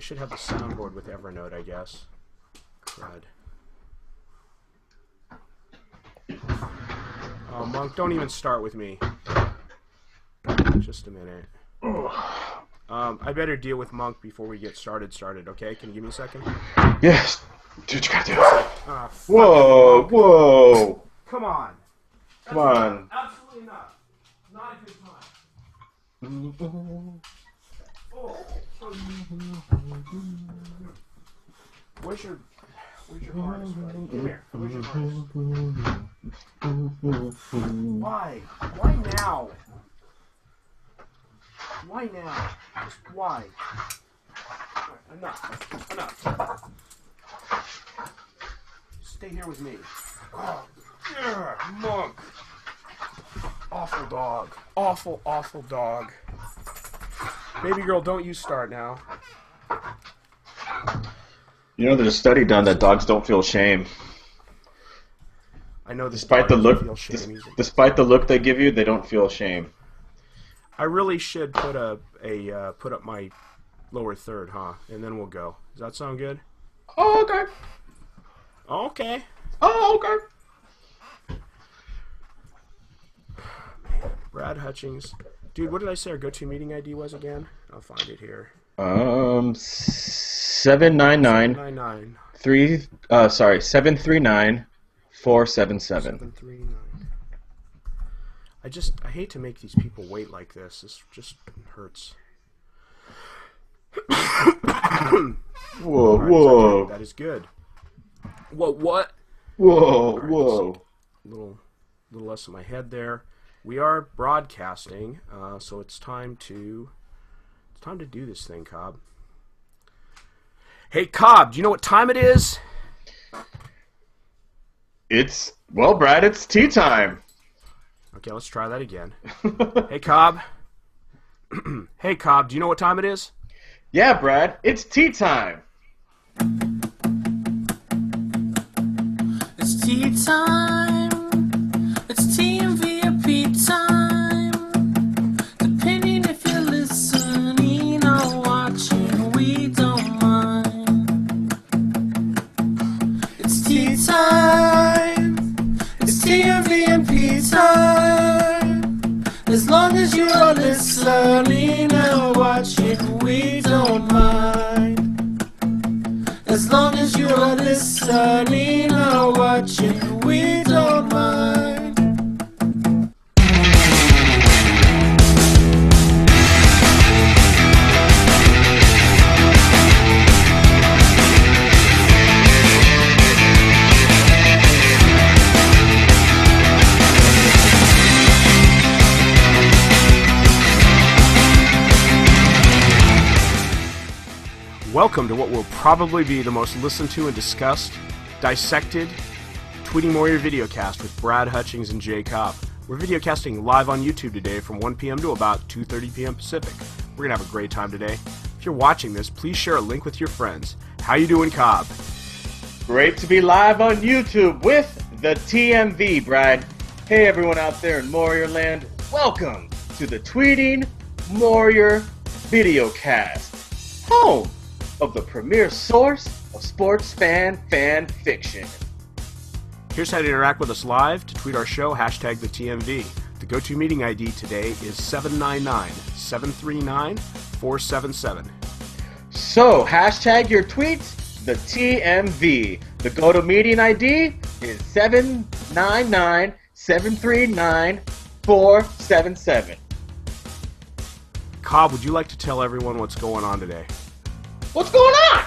should have the soundboard with Evernote, I guess. Crud. Oh, Monk, don't even start with me. Just a minute. I better deal with Monk before we get started, okay? Can you give me a second? Yes. Dude, you gotta do it. Whoa, whoa. Come on. Come on. Absolutely not. Not a good time. Oh. Where's your harness, buddy? Come here. Where's your harness? Why? Why now? Why now? Just why? Enough. Stay here with me. Oh, Monk. Awful dog. Awful, awful dog. Baby girl, don't you start now. You know, there's a study done that dogs don't feel shame. I know this. Despite the look they give you, they don't feel shame. I really should put put up my lower third, huh? And then we'll go. Does that sound good? Oh, okay. Okay. Oh, okay. Brad Hutchings. Dude, what did I say our GoToMeeting ID was again? I'll find it here. 799. 739 477. 739. I hate to make these people wait like this. This just hurts. Whoa, right, whoa. That is good. What? Whoa, right, whoa. Little less in my head there. We are broadcasting, so it's time to do this thing, Cobb. Hey, Cobb, do you know what time it is? Well, Brad, it's tea time. Okay, let's try that again. Hey, Cobb. Hey, Cobb, do you know what time it is? Yeah, Brad, it's tea time. It's tea time. It's TMV time. Depending if you're listening or watching, we don't mind. It's tea time. It's TMV time. As long as you're listening or watching, we don't mind. As long as you're listening or watching, we don't mind. Welcome to what will probably be the most listened to and discussed, dissected, Tweeting Warrior videocast with Brad Hutchings and Jay Cobb. We're videocasting live on YouTube today from 1 p.m. to about 2:30 p.m. Pacific. We're going to have a great time today. If you're watching this, please share a link with your friends. How you doing, Cobb? Great to be live on YouTube with the TMV, Brad. Hey, everyone out there in Warrior Land. Welcome to the Tweeting Warrior videocast, home of the premier source of sports fan fiction. Here's how to interact with us live. To tweet our show, hashtag TheTMV. The GoToMeeting ID today is 799-739-477. So, hashtag your tweets, the TMV. The GoToMeeting ID is 799-739-477. Cobb, would you like to tell everyone what's going on today? What's going on?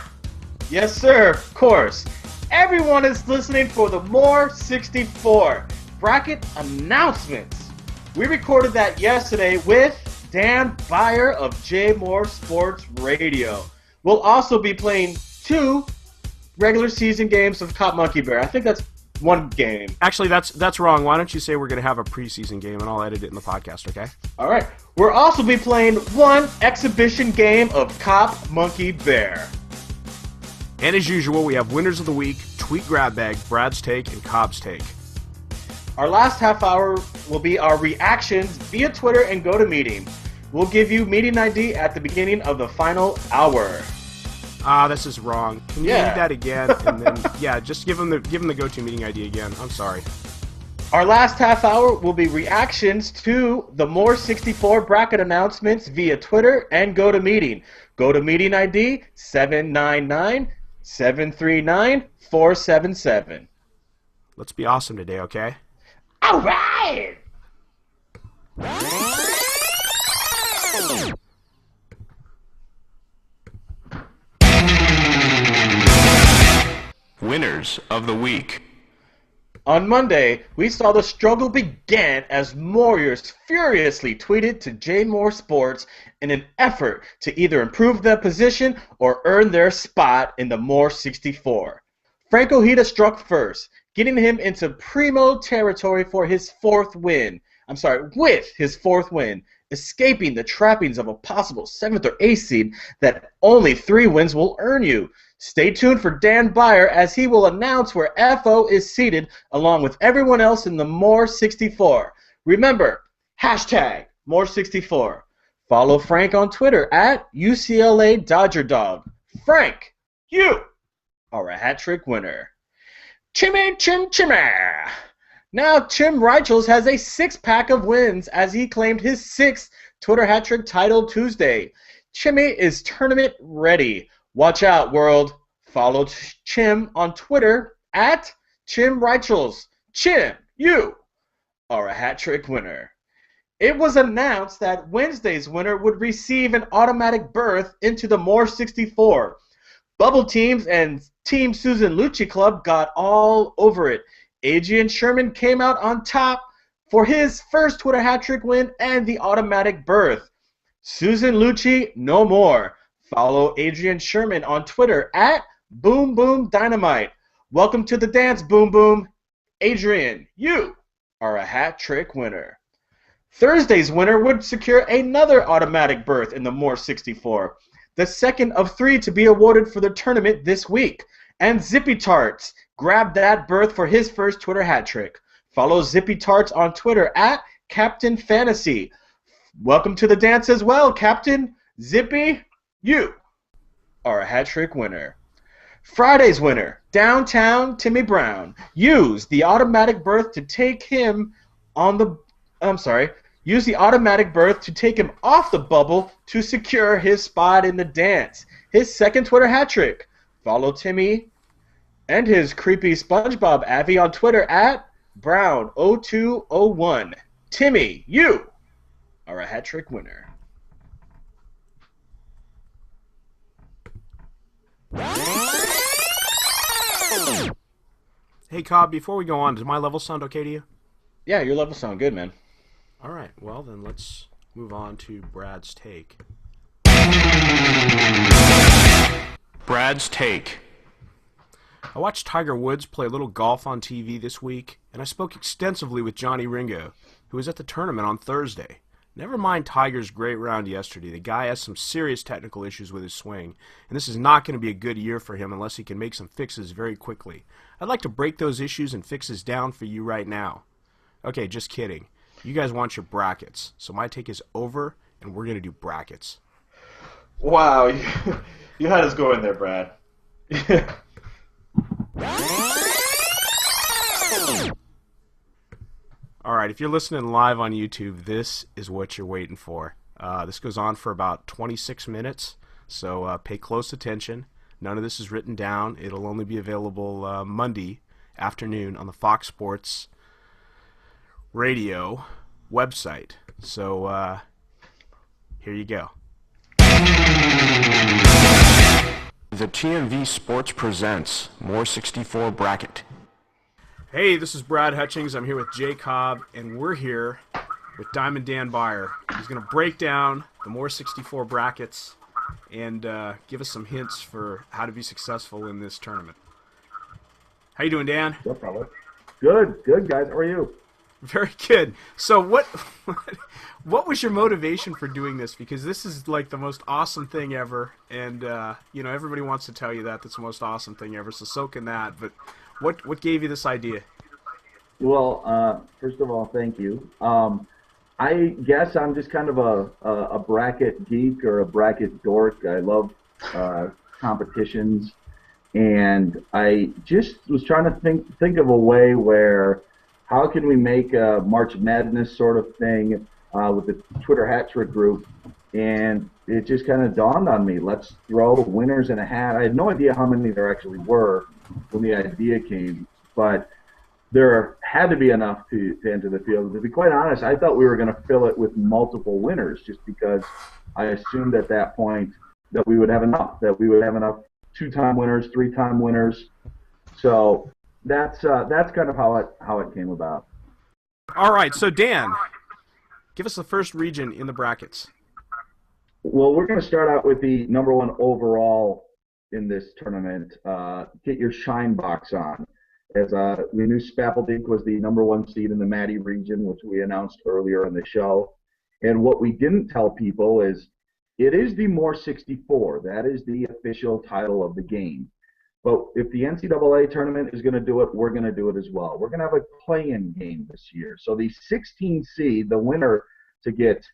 Yes, sir, of course. Everyone is listening for the More 64 bracket announcements. We recorded that yesterday with Dan Beyer of J Moore Sports Radio. We'll also be playing 2 regular season games of Cop Monkey Bear. I think that's 1 game. Actually, that's wrong. Why don't you say we're going to have a preseason game and I'll edit it in the podcast, okay? All right. We'll also be playing 1 exhibition game of Cop Monkey Bear. And as usual, we have winners of the week, tweet grab bag, Brad's take, and Cobb's take. Our last half hour will be our reactions via Twitter and GoToMeeting. We'll give you meeting ID at the beginning of the final hour. Ah, this is wrong. Can you read that again? And then, yeah, just give him the GoToMeeting ID again. I'm sorry. Our last half hour will be reactions to the More 64 bracket announcements via Twitter and GoToMeeting. GoToMeeting ID 799-739-477. Let's be awesome today, okay? All right! Winners of the week. On Monday, we saw the struggle begin as Warriors furiously tweeted to J Moore Sports in an effort to either improve their position or earn their spot in the More 64. Franco Hita struck first, getting him into primo territory for his fourth win. With his fourth win, escaping the trappings of a possible 7th or 8th seed that only 3 wins will earn you. Stay tuned for Dan Byer as he will announce where FO is seated along with everyone else in the More 64. Remember, hashtag More 64. Follow Frank on Twitter at UCLA Dodger Dog. Frank, you are a hat trick winner. Chimmy Chim Chimmer. Now Tim Reichels has a 6-pack of wins as he claimed his 6th Twitter hat trick title Tuesday. Chimmy is tournament ready. Watch out, world. Follow Chim on Twitter at Chim Reichels. Chim, you are a hat trick winner. It was announced that Wednesday's winner would receive an automatic berth into the More 64. Bubble Teams and Team Susan Lucci Club got all over it. Adrian Sherman came out on top for his first Twitter hat trick win and the automatic berth. Susan Lucci, no more. Follow Adrian Sherman on Twitter at Boom Boom Dynamite. Welcome to the dance, Boom Boom. Adrian, you are a hat trick winner. Thursday's winner would secure another automatic berth in the More 64, the second of 3 to be awarded for the tournament this week. And Zippy Tarts grabbed that berth for his first Twitter hat trick. Follow Zippy Tarts on Twitter at Captain Fantasy. Welcome to the dance as well, Captain. Zippy, you are a hat trick winner. Friday's winner, Downtown Timmy Brown, used the automatic berth to take him off the bubble to secure his spot in the dance. His second Twitter hat trick. Follow Timmy and his creepy SpongeBob Avi on Twitter at Brown0201. Timmy, you are a hat trick winner. Hey, Cobb, before we go on, does my level sound okay to you? Yeah, your levels sound good, man. All right, well, then let's move on to Brad's take. Brad's take. I watched Tiger Woods play a little golf on TV this week, and I spoke extensively with Johnny Ringo, who was at the tournament on Thursday. Never mind Tiger's great round yesterday. The guy has some serious technical issues with his swing, and this is not going to be a good year for him unless he can make some fixes very quickly. I'd like to break those issues and fixes down for you right now. Okay, just kidding. You guys want your brackets, so my take is over, and we're going to do brackets. Wow, you had us go in there, Brad. All right, if you're listening live on YouTube, this is what you're waiting for. This goes on for about 26 minutes, so pay close attention. None of this is written down. It'll only be available Monday afternoon on the Fox Sports Radio website. So here you go. The TMV Sports presents More 64 Bracket. Hey, this is Brad Hutchings. I'm here with Jay Cobb, and we're here with Diamond Dan Byer. He's going to break down the More 64 brackets and give us some hints for how to be successful in this tournament. How you doing, Dan? No problem. Good, guys. How are you? Very good. So what was your motivation for doing this? Because this is like the most awesome thing ever, and everybody wants to tell you that that's the most awesome thing ever. So soak in that. But what gave you this idea? Well, first of all, thank you. I guess I'm just kind of a bracket geek or a bracket dork. I love competitions, and I just was trying to think of a way where how can we make a March Madness sort of thing with the Twitter Hat Trick group, and it just kind of dawned on me. Let's throw winners in a hat. I had no idea how many there actually were when the idea came, but there had to be enough to enter the field. To be quite honest, I thought we were going to fill it with multiple winners, just because I assumed at that point that we would have enough, two-time winners, three-time winners. So that's kind of how it came about. All right, so Dan, give us the first region in the brackets. Well, we're going to start out with the number one overall in this tournament. Get your shine box on. As we knew Spapeldink was the number one seed in the Maddie region, which we announced earlier in the show. And what we didn't tell people is it is the More 64. That is the official title of the game. But if the NCAA tournament is going to do it, we're going to do it as well. We're going to have a play-in game this year. So the 16 seed, the winner to get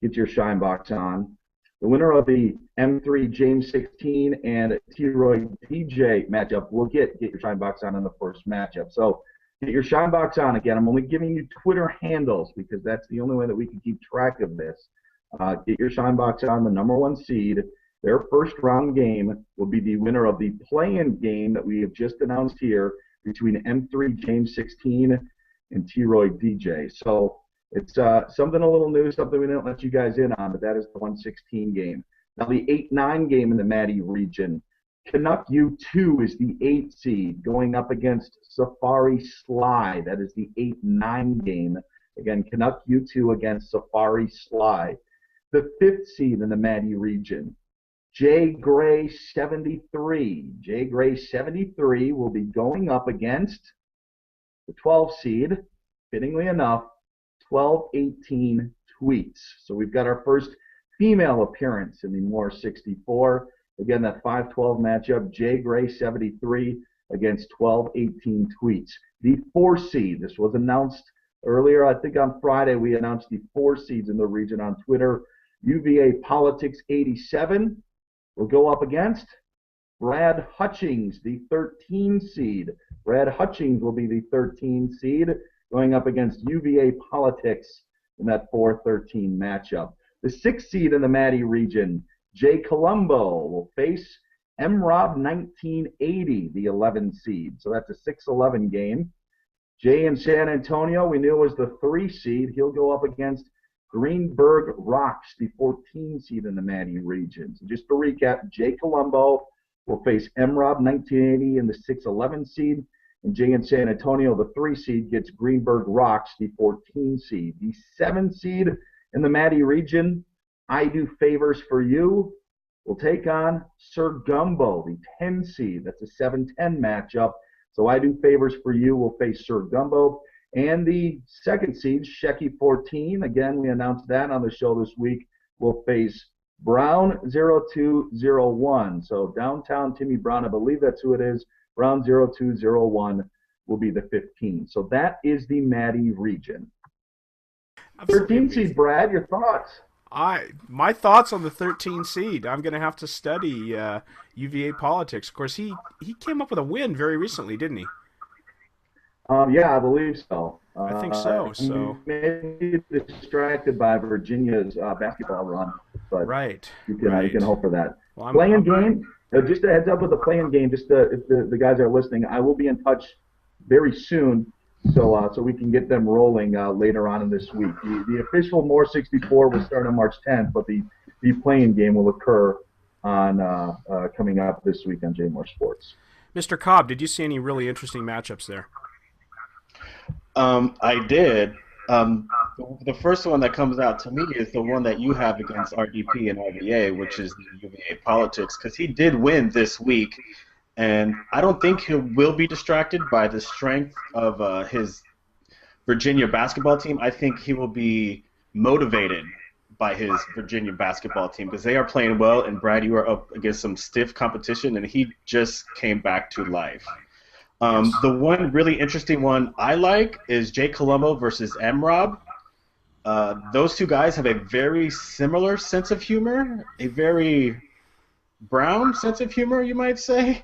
your shine box on, the winner of the M3 James 16 and T-Roy DJ matchup will get your shine box on in the first matchup. So get your shine box on. Again, I'm only giving you Twitter handles because that's the only way that we can keep track of this. Get your shine box on. The number one seed, their first round game will be the winner of the play-in game that we have just announced here between M3 James 16 and T-Roy DJ. So it's something a little new, something we didn't let you guys in on, but that is the 116 game. Now the 8-9 game in the Maddie region, Canuck U2 is the 8 seed going up against Safari Sly. That is the 8-9 game. Again, Canuck U2 against Safari Sly. The 5th seed in the Maddie region, Jay Gray 73. Jay Gray 73 will be going up against the 12 seed, fittingly enough, 12-18 Tweets. So we've got our first female appearance in the More 64. Again, that 5-12 matchup, Jay Gray 73 against 12-18 Tweets. The 4 seed, this was announced earlier, I think on Friday, we announced the 4 seeds in the region on Twitter. UVA Politics 87 will go up against Brad Hutchings, the 13 seed. Brad Hutchings will be the 13 seed going up against UVA Politics in that 4-13 matchup. The 6th seed in the Maddie region, Jay Colombo, will face MRob 1980, the 11 seed. So that's a 6-11 game. Jay in San Antonio, we knew was the 3 seed. He'll go up against Greenberg Rocks, the 14 seed in the Maddie region. So just to recap, Jay Colombo will face MRob 1980 in the 6-11 seed, and Jay in San Antonio, the 3 seed, gets Greenberg Rocks, the 14 seed. The 7 seed in the Maddie region, I Do Favors for You, will take on Sir Gumbo, the 10 seed. That's a 7-10 matchup. So I Do Favors for You will face Sir Gumbo. And the 2nd seed, Shecky 14, again, we announced that on the show this week, will face Brown 0201. So downtown Timmy Brown, I believe that's who it is. Brown 0201 will be the 15. So that is the Maddie region. 13 seed, Brad, your thoughts? My thoughts on the 13 seed. I'm going to have to study UVA Politics. Of course, he came up with a win very recently, didn't he? Yeah, I believe so. I think so. So maybe distracted by Virginia's basketball run, but right, you can hope for that. Well, playing game. Just a heads up with the playing game. Just if the guys are listening, I will be in touch very soon, so we can get them rolling later on in this week. The official More 64 will start on March 10th, but the playing game will occur on coming up this week on J More Sports. Mr. Cobb, did you see any really interesting matchups there? I did. The first one that comes out to me is the one that you have against RDP and RVA, which is the UVA Politics, because he did win this week, and I don't think he will be distracted by the strength of his Virginia basketball team. I think he will be motivated by his Virginia basketball team because they are playing well, and Brad, you are up against some stiff competition, and he just came back to life. The one really interesting one I like is Jay Colombo versus MRob. Those two guys have a very similar sense of humor, a very brown sense of humor, you might say.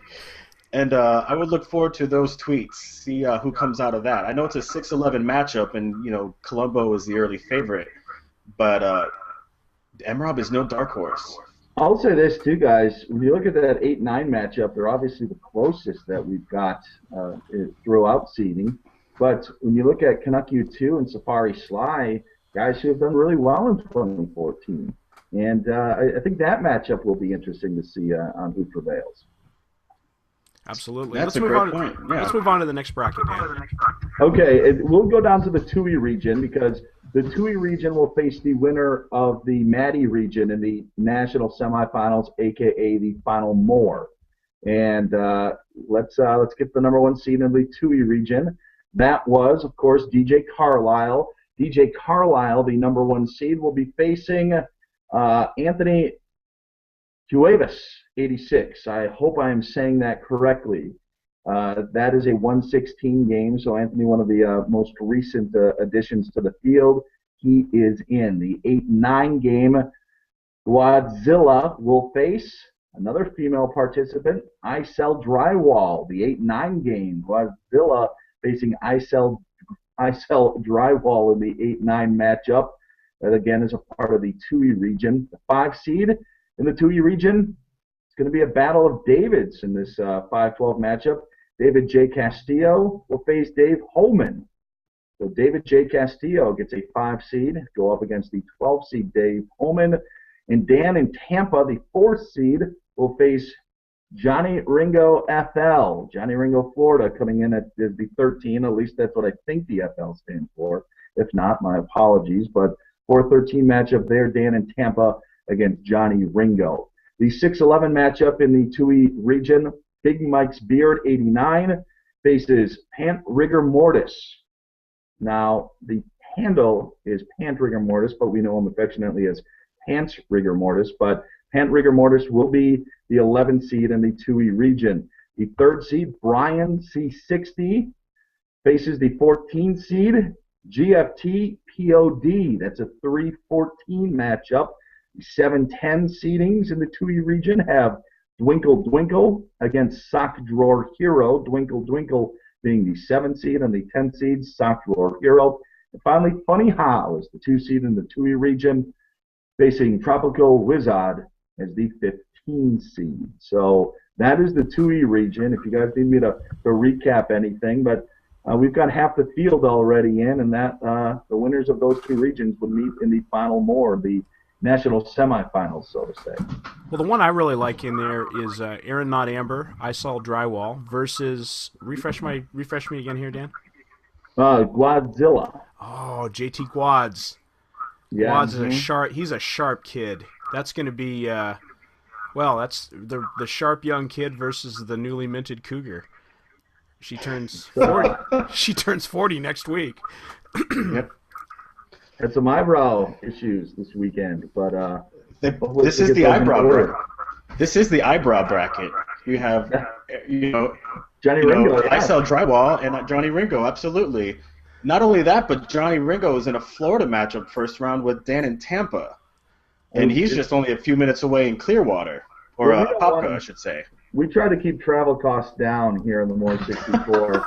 And I would look forward to those tweets, see who comes out of that. I know it's a 6-11 matchup, and Colombo is the early favorite, but MRob is no dark horse. I'll say this too, guys. When you look at that 8-9 matchup, they're obviously the closest that we've got throughout seeding. But when you look at Canuck U2 and Safari Sly, guys who have done really well in 2014. And I think that matchup will be interesting to see on who prevails. Absolutely. That's a great point. Yeah. Let's move on to the next bracket, Dan. Okay, we'll go down to the TUI region because the TUI region will face the winner of the Maddie region in the national semifinals, aka the Final More. And let's get the number one seed in the TUI region. That was, of course, DJ Carlisle. DJ Carlisle, the number one seed, will be facing Anthony Cuevas, 86. I hope I am saying that correctly. That is a 116 game, so Anthony, one of the most recent additions to the field, he is in. The 8-9 game, Godzilla will face another female participant, Icel Drywall. The 8-9 game, Godzilla facing Icel Drywall in the 8-9 matchup. That, again, is a part of the TUI region. The 5 seed in the TUI region, it's going to be a battle of Davids in this 5-12 matchup. David J. Castillo will face Dave Holman. So David J. Castillo gets a 5 seed, go up against the 12 seed Dave Holman. And Dan in Tampa, the 4th seed, will face Johnny Ringo FL. Johnny Ringo, Florida, coming in at the 13. At least that's what I think the FL stands for. If not, my apologies. But 4-13 matchup there, Dan in Tampa against Johnny Ringo. The 6-11 matchup in the TUI region, Big Mike's Beard, 89, faces Pant Rigor Mortis. Now, the handle is Pant Rigor Mortis, but we know him affectionately as Pants Rigor Mortis. But Pant Rigor Mortis will be the 11th seed in the TUI region. The 3rd seed, Brian C60, faces the 14th seed, GFT POD. That's a 3-14 matchup. The 7-10 seedings in the TUI region have Dwinkle Dwinkle against Sock Drawer Hero. Dwinkle Dwinkle being the 7th seed and the 10th seed, Sock Drawer Hero. And finally, Funny How is the 2 seed in the TUI region, facing Tropical Wizard as the 15 seed. So that is the TUI region. If you guys need me to recap anything, but we've got half the field already in, and that the winners of those 2 regions would meet in the Final More, the national semifinals, so to say. Well, the one I really like in there is Aaron Not Amber, I Saw Drywall versus refresh me again here, Dan. Godzilla. Oh, JT Guads. Yeah. Guads is he's a sharp kid. That's going to be that's the sharp young kid versus the newly minted cougar. She turns 40. She turns 40 next week. Yep. Had some eyebrow issues this weekend, but this is the eyebrow bracket. This is the eyebrow bracket. You have, Johnny Ringo. I Sell Drywall and Johnny Ringo. Absolutely. Not only that, but Johnny Ringo is in a Florida matchup first round with Dan in Tampa, and he's just only a few minutes away in Clearwater, or Popka, I should say. We try to keep travel costs down here in the More 64.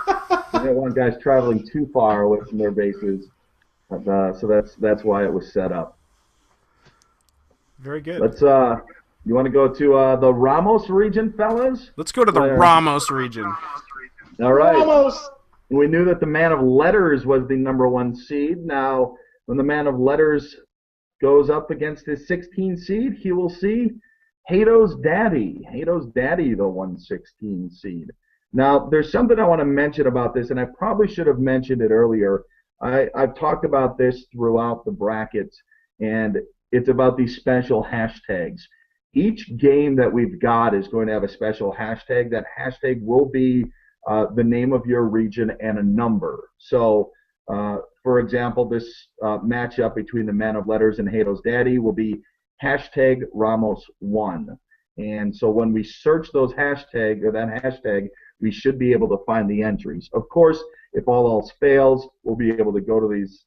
We don't want guys traveling too far away from their bases. So that's why it was set up. Very good. Let's you want to go to the Ramos region, fellas? Let's go to the Ramos region. All right. Ramos. We knew that the Man of Letters was the number 1 seed. Now, when the Man of Letters goes up against his 16 seed, he will see Hato's Daddy. Hato's Daddy, the 116 seed. Now, there's something I want to mention about this, and I probably should have mentioned it earlier. I've talked about this throughout the brackets, and it's about these special hashtags. Each game that we've got is going to have a special hashtag. That hashtag will be the name of your region and a number. So, for example, this matchup between the Man of Letters and Hato's Daddy will be hashtag Ramos1. And so when we search those hashtag or that hashtag, we should be able to find the entries. Of course, if all else fails, we'll be able to go to these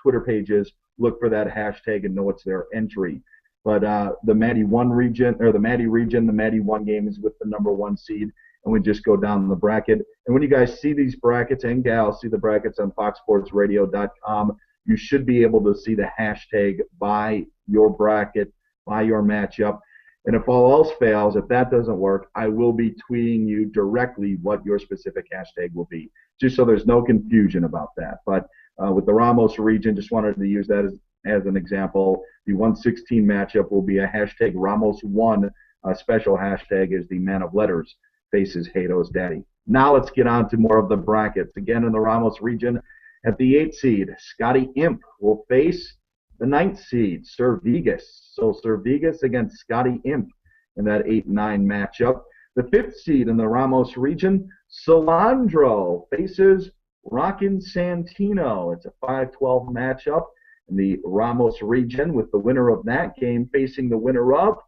Twitter pages, look for that hashtag, and know it's their entry. But the Matty 1 region, or the Matty region, the Matty 1 game is with the number 1 seed, and we just go down the bracket. And when you guys see these brackets, and gals see the brackets on foxsportsradio.com, you should be able to see the hashtag by your bracket, by your matchup. And if all else fails, if that doesn't work, I will be tweeting you directly what your specific hashtag will be, just so there's no confusion about that. But with the Ramos region, just wanted to use that as an example. The 116 matchup will be a hashtag Ramos1. A special hashtag is the man of letters faces Hato's daddy. Now let's get on to more of the brackets. Again, in the Ramos region, at the 8th seed, Scotty Imp will face the 9th seed, Sir Vegas. So Sir Vegas against Scotty Imp in that 8-9 matchup. The 5th seed in the Ramos region, Solandro faces Rockin' Santino. It's a 5-12 matchup in the Ramos region, with the winner of that game facing the winner of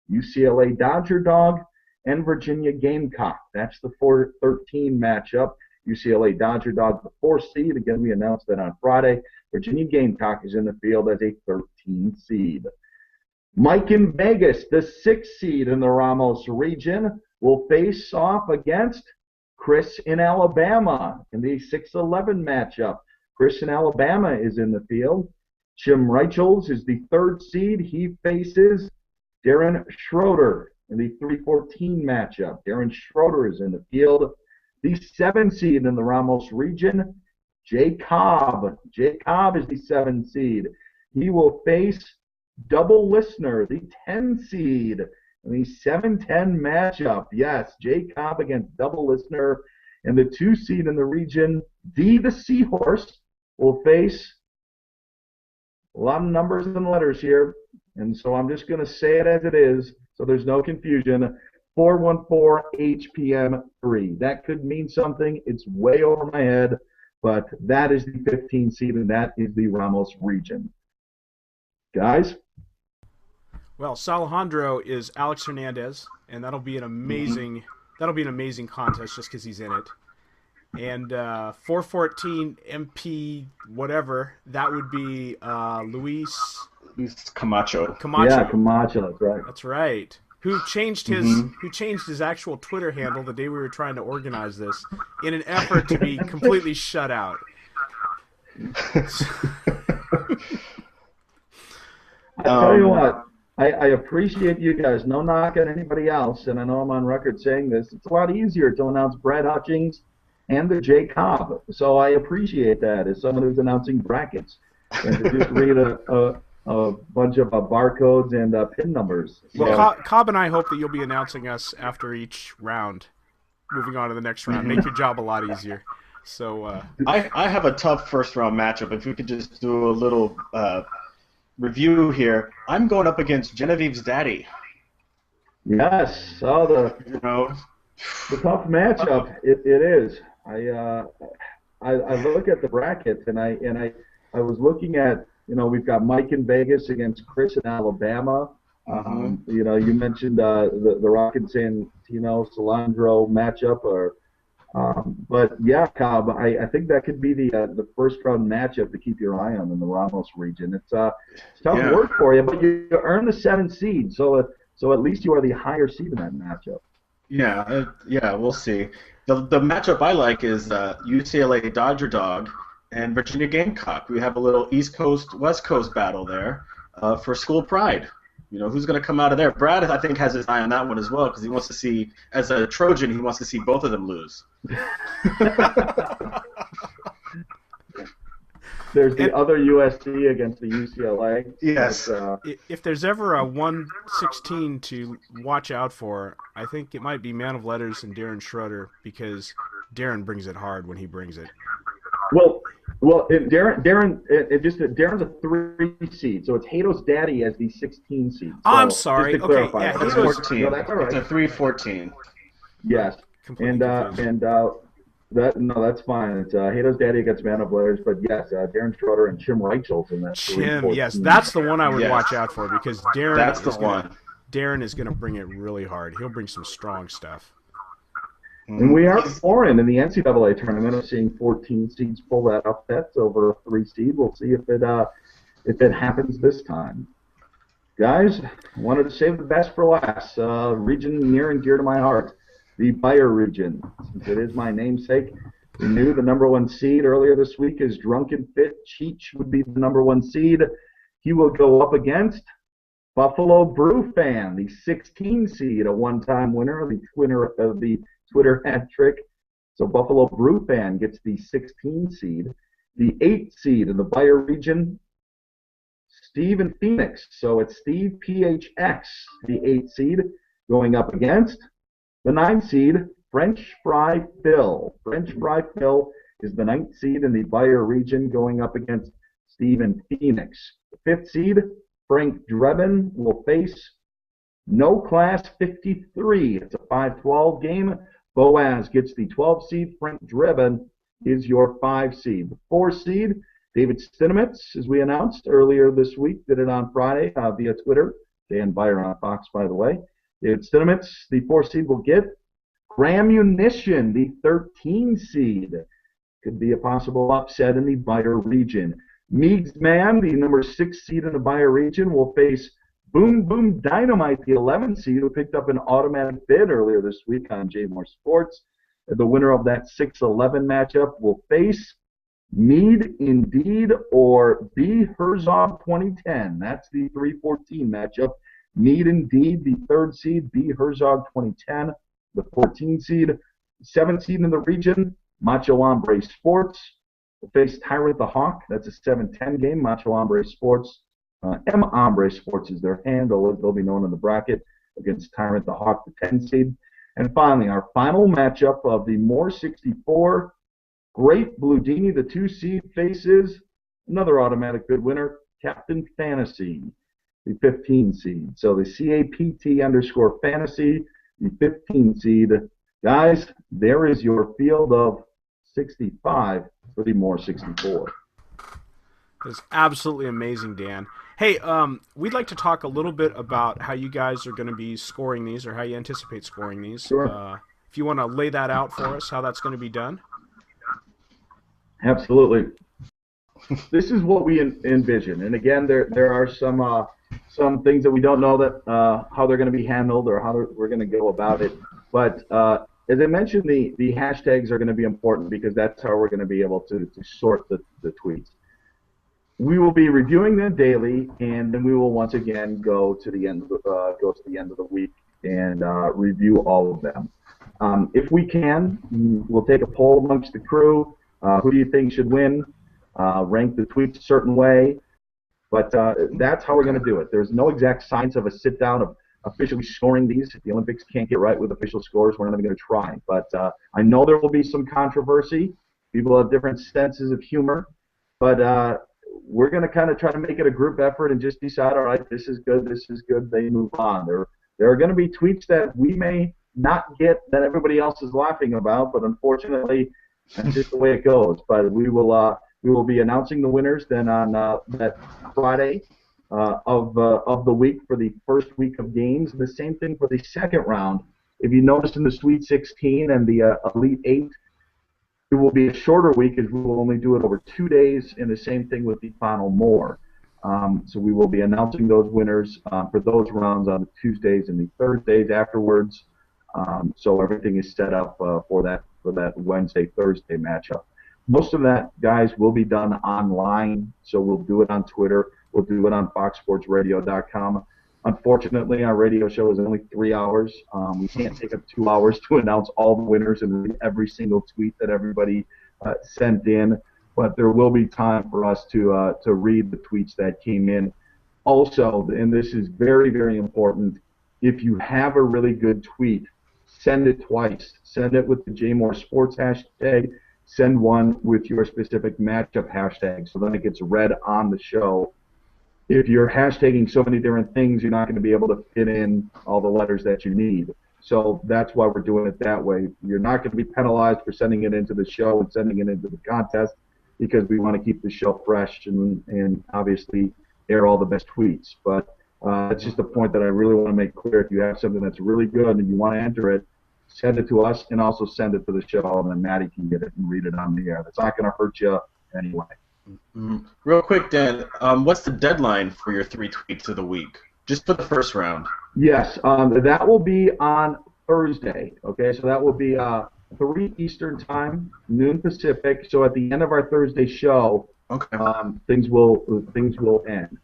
UCLA Dodger Dog and Virginia Gamecock. That's the 4-13 matchup. UCLA Dodger Dog, the 4th seed. Again, we announced that on Friday. Virginia Gamecock is in the field as a 13 seed. Mike in Vegas, the 6th seed in the Ramos region, will face off against Chris in Alabama in the 6-11 matchup. Chris in Alabama is in the field. Jim Reichels is the 3rd seed. He faces Darren Schroeder in the 3-14 matchup. Darren Schroeder is in the field. The 7th seed in the Ramos region, Jay Cobb. Jay Cobb is the 7th seed. He will face Double Listener, the 10 seed, in the 7-10 matchup. Yes, Jay Cobb against Double Listener. And the 2 seed in the region, the Seahorse, will face a lot of numbers and letters here. And so I'm just going to say it as it is, so there's no confusion. 414-HPM3. That could mean something. It's way over my head, but that is the 15 seed, and that is the Ramos region. Guys? Well, Salejandro is Alex Hernandez, and that'll be an amazing contest just because he's in it. And 414 MP whatever, that would be Luis Camacho. Yeah, Camacho. That's right. That's right. Who changed his actual Twitter handle the day we were trying to organize this in an effort to be completely shut out. I tell you what, I appreciate you guys. No knock on anybody else, and I know I'm on record saying this. It's a lot easier to announce Brad Hutchings and the Jay Cobb, so I appreciate that as someone who's announcing brackets and to just read a bunch of barcodes and pin numbers. Well, Cobb and I hope that you'll be announcing us after each round, moving on to the next round. Make your job a lot easier. So I have a tough first-round matchup. If we could just do a little review here. I'm going up against Genevieve's daddy. Yes, the tough matchup. It is. I look at the brackets and I was looking at, we've got Mike in Vegas against Chris in Alabama. You mentioned the Rockin' Santino Solandro matchup, but yeah, Cobb, I think that could be the first round matchup to keep your eye on in the Ramos region. It's tough work for you, but you earn the 7th seed, so at least you are the higher seed in that matchup. Yeah, we'll see. The matchup I like is UCLA Dodger Dog and Virginia Gamecock. We have a little East Coast West Coast battle there for school pride. Who's going to come out of there? Brad, I think, has his eye on that one as well because he wants to see, as a Trojan, he wants to see both of them lose. There's the other USC against the UCLA. Yes. If there's ever a 116 to watch out for, I think it might be Man of Letters and Darren Schroeder, because Darren brings it hard when he brings it. Darren's a 3 seed, so it's Hato's daddy as the 16 seed. So, I'm sorry. Just to clarify, Yeah, it's 14. No, that's all right. It's a 3-14. Yes, that's fine. It's Hato's daddy against Man of Letters, but yes, Darren Schroeder and Jim Reichels in that. Jim, yes, that's the one I would watch out for, because Darren. That's the one. Darren is going to bring it really hard. He'll bring some strong stuff. And we are foreign in the NCAA tournament of seeing 14 seeds pull that upset over a 3 seed. We'll see if it happens this time. Guys, wanted to save the best for last. Region near and dear to my heart, the Bayer region. Since it is my namesake, we knew the number one seed earlier this week is Drunken Fit. Cheech would be the number one seed. He will go up against Buffalo Brew Fan, the 16 seed, a one-time winner of the Twitter hat trick. So Buffalo Brew Fan gets the 16 seed. The 8 seed in the Bayer region, Steve in Phoenix. So it's Steve PHX, the 8 seed, going up against the 9 seed, French Fry Phil. French Fry Phil is the 9th seed in the Bayer region, going up against Steve in Phoenix. The 5th seed, Frank Drebin, will face No Class 53. It's a 5-12 game. Boaz gets the 12 seed. Frank Drebin is your 5 seed. The 4 seed, David Stinemitz, as we announced earlier this week, did it on Friday via Twitter. Dan Beyer on Fox, by the way. David Stinemitz, the 4 seed, will get Gramunition, the 13 seed. Could be a possible upset in the Bayer region. Meigs Man, the number 6 seed in the Bayer region, will face Boom Boom Dynamite, the 11 seed, who picked up an automatic bid earlier this week on J More Sports. The winner of that 6-11 matchup will face Mead Indeed or B Herzog 2010. That's the 3-14 matchup. Mead Indeed, the 3rd seed, B Herzog 2010, the 14 seed. 7th seed in the region, Macho Hombre Sports will face Tyrant the Hawk. That's a 7-10 game. Macho Hombre Sports, M Hombre Sports is their handle. They'll be known in the bracket against Tyrant the Hawk, the 10 seed. And finally, our final matchup of the More 64, Great Bludini, the 2 seed, faces another automatic bid winner, Captain Fantasy, the 15 seed. So the CAPT_fantasy, the 15 seed. Guys, there is your field of 65 for the More 64. That's absolutely amazing, Dan. Hey, we'd like to talk a little bit about how you guys are going to be scoring these, or how you anticipate scoring these. Sure. If you want to lay that out for us, how that's going to be done. Absolutely. This is what we envision, and again, there are some things that we don't know that how they're going to be handled or how we're going to go about it. But as I mentioned, the hashtags are going to be important because that's how we're going to be able to sort the tweets. We will be reviewing them daily, and then we will once again go to the end of the week and review all of them. If we can, we'll take a poll amongst the crew. Who do you think should win? Rank the tweets a certain way. But that's how we're going to do it. There's no exact science of a sit-down of officially scoring these. If the Olympics can't get right with official scores, we're not even going to try. But I know there will be some controversy. People have different senses of humor. But we're going to kind of try to make it a group effort and just decide, all right, this is good, they move on. There are going to be tweets that we may not get that everybody else is laughing about, but unfortunately, that's just the way it goes. But we will be announcing the winners then on that Friday of the week for the first week of games. And the same thing for the second round. If you notice in the Sweet 16 and the Elite 8, it will be a shorter week as we will only do it over 2 days, and the same thing with the Final More. So we will be announcing those winners for those rounds on the Tuesdays and the Thursdays afterwards. So everything is set up for that Wednesday-Thursday matchup. Most of that, guys, will be done online, so we'll do it on Twitter. We'll do it on foxsportsradio.com. Unfortunately, our radio show is only 3 hours. We can't take up 2 hours to announce all the winners and read every single tweet that everybody sent in, but there will be time for us to read the tweets that came in. Also, and this is very, very important, if you have a really good tweet, send it twice. Send it with the JMore Sports hashtag. Send one with your specific matchup hashtag, so then it gets read on the show. If you're hashtagging so many different things, you're not going to be able to fit in all the letters that you need. So that's why we're doing it that way. You're not going to be penalized for sending it into the show and sending it into the contest because we want to keep the show fresh and obviously air all the best tweets. But it's just a point that I really want to make clear. If you have something that's really good and you want to enter it, send it to us and also send it to the show, and then Maddie can get it and read it on the air. That's not going to hurt you anyway. Real quick, Dan, what's the deadline for your 3 tweets of the week? Just for the first round. Yes, that will be on Thursday. Okay, so that will be 3 Eastern time, noon Pacific. So at the end of our Thursday show, Okay. things will end.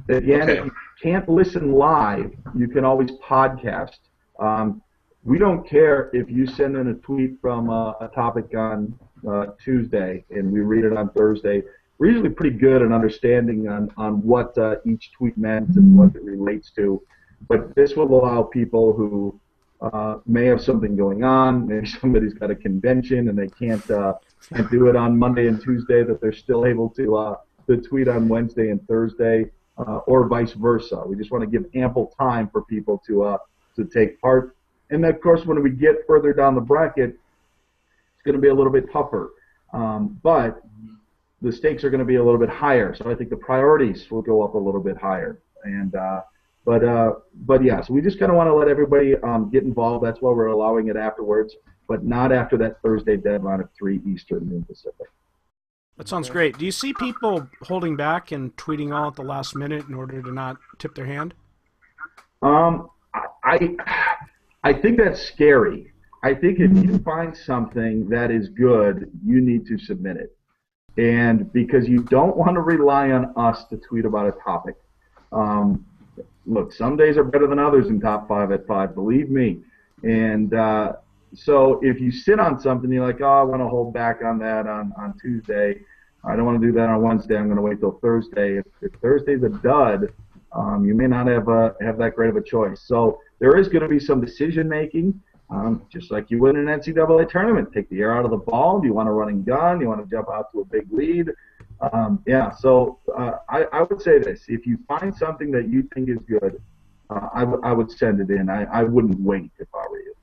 Again, Okay. if you can't listen live, you can always podcast. We don't care if you send in a tweet from a topic on Tuesday and we read it on Thursday. We're usually pretty good at understanding on what each tweet meant and what it relates to. But this will allow people who may have something going on, maybe somebody's got a convention and they can't do it on Monday and Tuesday, that they're still able to tweet on Wednesday and Thursday, or vice versa. We just want to give ample time for people to take part. And of course, when we get further down the bracket, it's going to be a little bit tougher. But the stakes are going to be a little bit higher. So I think the priorities will go up a little bit higher. And but yeah, so we just kind of want to let everybody get involved. That's why we're allowing it afterwards, but not after that Thursday deadline of 3 Eastern, noon Pacific. That sounds great. Do you see people holding back and tweeting all at the last minute in order to not tip their hand? I think that's scary. I think if you find something that is good, you need to submit it. And because you don't want to rely on us to tweet about a topic. Look, some days are better than others in Top 5 at 5, believe me. And so if you sit on something, you're like, oh, I want to hold back on that on Tuesday. I don't want to do that on Wednesday. I'm going to wait till Thursday. If Thursday's a dud, you may not have that great of a choice. So there is going to be some decision making, just like you would in an NCAA tournament. Take the air out of the ball. Do you want to run and gun? Do you want to jump out to a big lead? Yeah. So I would say this: if you find something that you think is good, I would send it in. I wouldn't wait if I were you.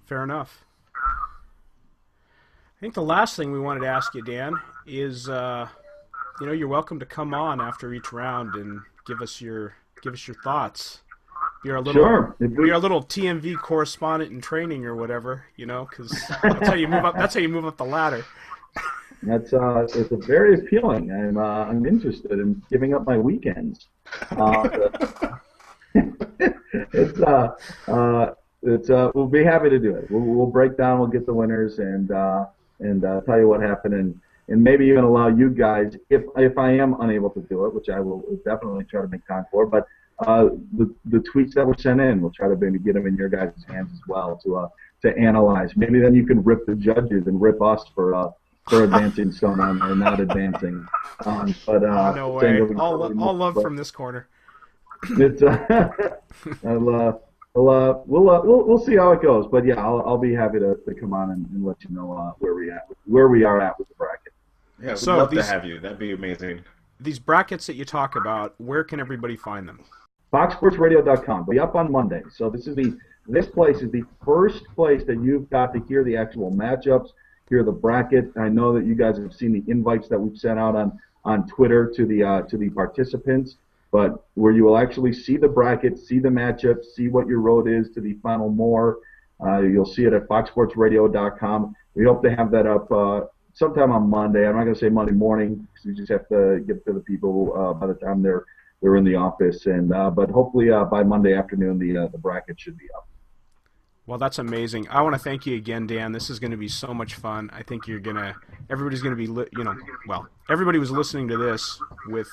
Fair enough. I think the last thing we wanted to ask you, Dan, is you're welcome to come on after each round and give us your thoughts. Be our little TMV correspondent in training or whatever, because that's how you move up. That's how you move up the ladder. It's very appealing. I'm interested in giving up my weekends. We'll be happy to do it. We'll break down. We'll get the winners and tell you what happened and maybe even allow you guys, if I am unable to do it, which I will definitely try to make time for, but the tweets that were sent in, we'll try to maybe get them in your guys' hands as well to analyze. Maybe then you can rip the judges and rip us for advancing someone or not advancing. No way. All love from this corner. It's we'll see how it goes, but yeah, I'll be happy to come on and let you know where we are at with the bracket. Yeah, we'd love to have you. That'd be amazing. These brackets that you talk about, where can everybody find them? FoxSportsRadio.com. We'll be up on Monday. So this place is the first place that you've got to hear the actual matchups, hear the bracket. I know that you guys have seen the invites that we've sent out on Twitter to the participants, but where you will actually see the bracket, see the matchups, see what your road is to the Final More. You'll see it at FoxSportsRadio.com. We hope to have that up sometime on Monday. I'm not going to say Monday morning because we just have to get to the people by the time they're in the office. But hopefully by Monday afternoon the bracket should be up. Well, that's amazing. I want to thank you again, Dan. This is going to be so much fun. I think everybody's going to be, everybody was listening to this with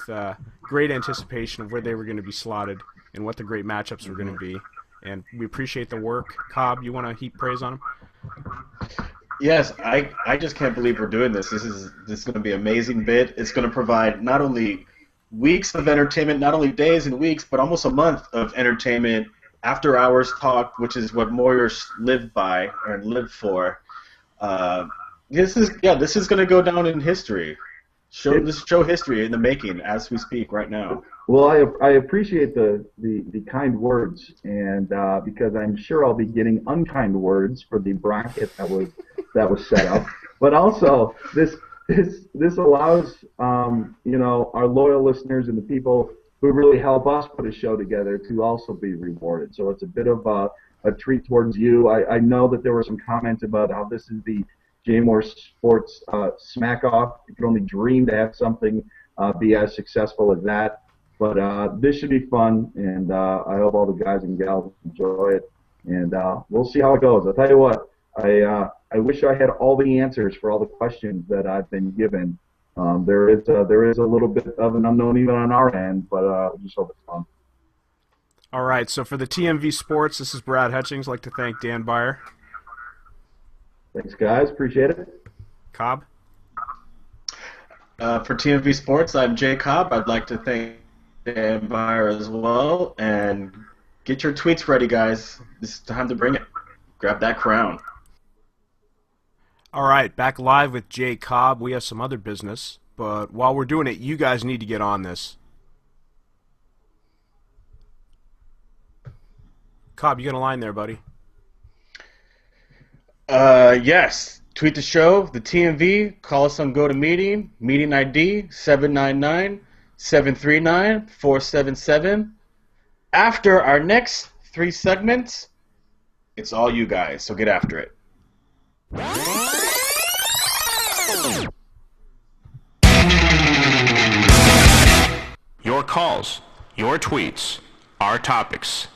great anticipation of where they were going to be slotted and what the great matchups were going to be. And we appreciate the work. Cobb, you want to heap praise on them? Yes, I just can't believe we're doing this. This is going to be an amazing bit. It's going to provide not only weeks of entertainment, not only days and weeks, but almost a month of entertainment, after-hours talk, which is what Warriors live by or live for. This is going to go down in history. Show history in the making as we speak right now. Well, I appreciate the kind words, and because I'm sure I'll be getting unkind words for the bracket that was set up, but also this allows our loyal listeners and the people who really help us put a show together to also be rewarded. So it's a bit of a treat towards you. I know that there were some comments about how this is the JMOR Sports smack off. You can only dream to have something be as successful as that. But this should be fun, and I hope all the guys and gals enjoy it. And we'll see how it goes. I'll tell you what, I wish I had all the answers for all the questions that I've been given. There is a little bit of an unknown even on our end, but I just hope it's fun. All right, so for the TMV Sports, this is Brad Hutchings. I'd like to thank Dan Beyer. Thanks, guys. Appreciate it. Cobb? For TMV Sports, I'm Jay Cobb. I'd like to thank Dan Beyer as well. And get your tweets ready, guys. This is time to bring it. Grab that crown. All right, back live with Jay Cobb. We have some other business, but while we're doing it, you guys need to get on this. Cobb, you got a line there, buddy? Yes. Tweet the show, the TMV. Call us on GoToMeeting. Meeting ID 799-739-477. After our next 3 segments, it's all you guys, so get after it. Your calls, your tweets, our topics.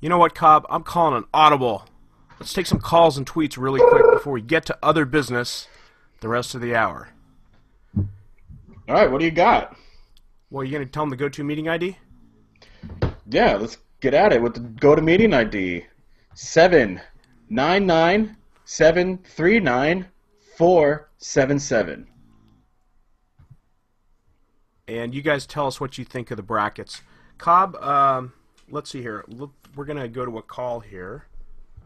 You know what, Cobb? I'm calling an audible. Let's take some calls and tweets really quick before we get to other business the rest of the hour. All right, what do you got? Well, you going to tell them the GoToMeeting ID? Yeah, let's get at it with the GoToMeeting ID 799-739-477. And you guys tell us what you think of the brackets. Cobb, let's see here. We're going to go to a call here.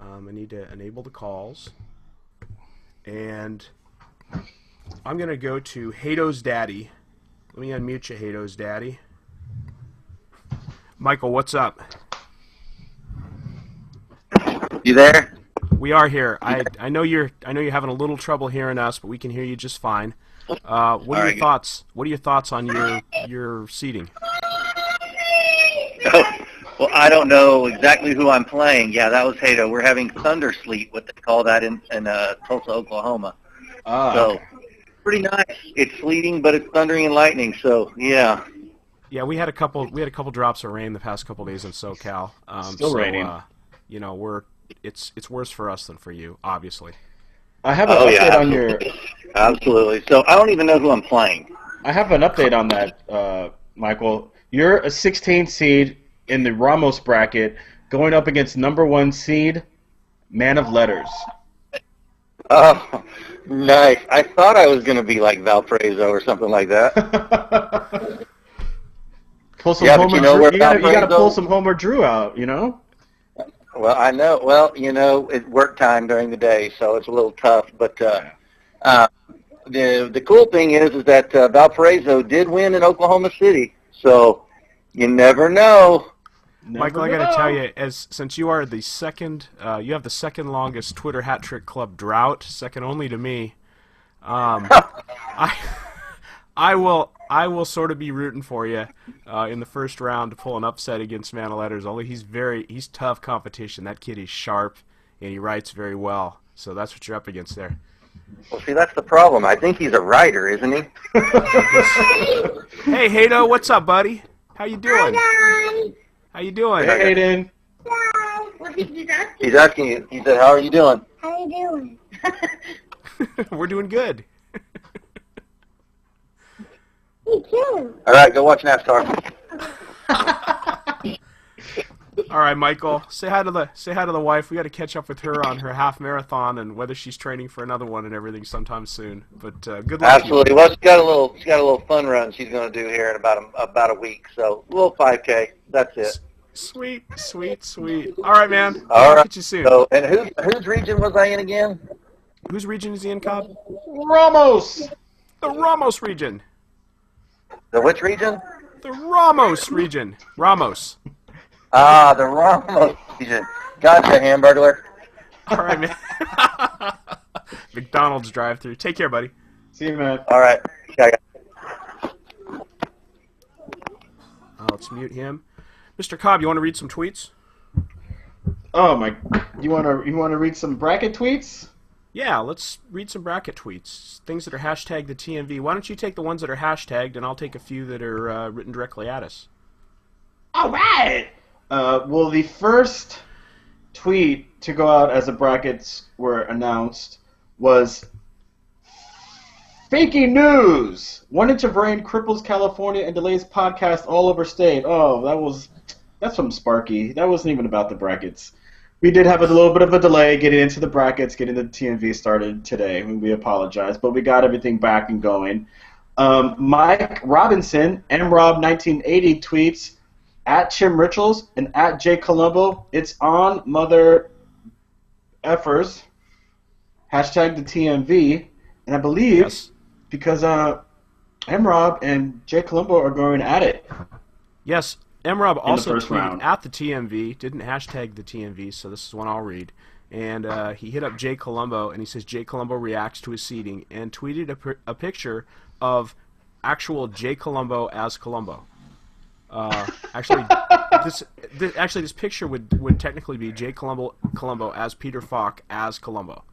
I need to enable the calls. And I'm going to go to Hato's Daddy. Let me unmute you, Hato's Daddy. Michael, what's up? You there? We are here. I know you're having a little trouble hearing us, but we can hear you just fine. What are your thoughts? What are your thoughts on your seating? Oh, well, I don't know exactly who I'm playing. Yeah, that was Hato. We're having thunder sleet, what they call that in Tulsa, Oklahoma. So pretty nice. It's sleeting, but it's thundering and lightning. So yeah. Yeah, we had a couple drops of rain the past couple days in SoCal. Still raining. You know, it's worse for us than for you, obviously. I have an update on your. Absolutely. So I don't even know who I'm playing. I have an update on that, Michael. You're a 16 seed in the Ramos bracket, going up against number 1 seed, Man of Letters. Oh, nice. I thought I was going to be like Valparaiso or something like that. Pull some Yeah, Homer but you know Drew. where You gotta Valparaiso- pull some Homer Drew out, you know? Well, I know. Well, you know, it's work time during the day, so it's a little tough. But the cool thing is that Valparaiso did win in Oklahoma City, so you never know. Michael, I got to tell you, since you are the second, you have the second longest Twitter Hat Trick Club drought, second only to me. I will sort of be rooting for you in the first round to pull an upset against Man of Letters. Although he's tough competition. That kid is sharp and he writes very well. So that's what you're up against there. Well, see, that's the problem. I think he's a writer, isn't he? Hey, Hato, what's up, buddy? How you doing? How you doing? Hey, Aiden. He's asking you. He said, "How are you doing?" How you doing? We're doing good. Me too. All right, go watch NASCAR. All right, Michael. Say hi to the wife. We got to catch up with her on her half marathon and whether she's training for another one and everything sometime soon. But good luck. Absolutely. Well, she's got a little fun run she's going to do here in about a week. So a little 5K. That's it. Sweet. All right, man. All right. Catch you soon. So, and whose region was I in again? Whose region is he in, Cobb? Ramos! The Ramos region. The which region? The Ramos region. Ramos. Ah, the Ramos region. Gotcha, Hamburglar. All right, man. McDonald's drive-thru. Take care, buddy. See you, man. All right. Yeah, Let's mute him. Mr. Cobb, you want to read some tweets? Oh my! You wanna read some bracket tweets? Yeah, let's read some bracket tweets. Things that are hashtag the TMV. Why don't you take the ones that are hashtagged, and I'll take a few that are written directly at us. All right. Well, the first tweet to go out as the brackets were announced was faking news. 1 inch of rain cripples California and delays podcast all over state. Oh, that's from Sparky. That wasn't even about the brackets. We did have a little bit of a delay getting into the brackets, getting the TMV started today. We apologize, but we got everything back and going. Mike Robinson, MRob1980 tweets, at Chim Richels and at Jay Colombo, it's on mother effers, hashtag the TMV, and I believe because MRob and Jay Colombo are going at it. Yes, MRob also tweeted round. at the TMV, didn't hashtag the TMV, so this is one I'll read. And he hit up Jay Colombo, and he says Jay Colombo reacts to his seating, and tweeted a picture of actual Jay Colombo as Colombo. This picture would technically be Jay Colombo as Peter Falk as Colombo.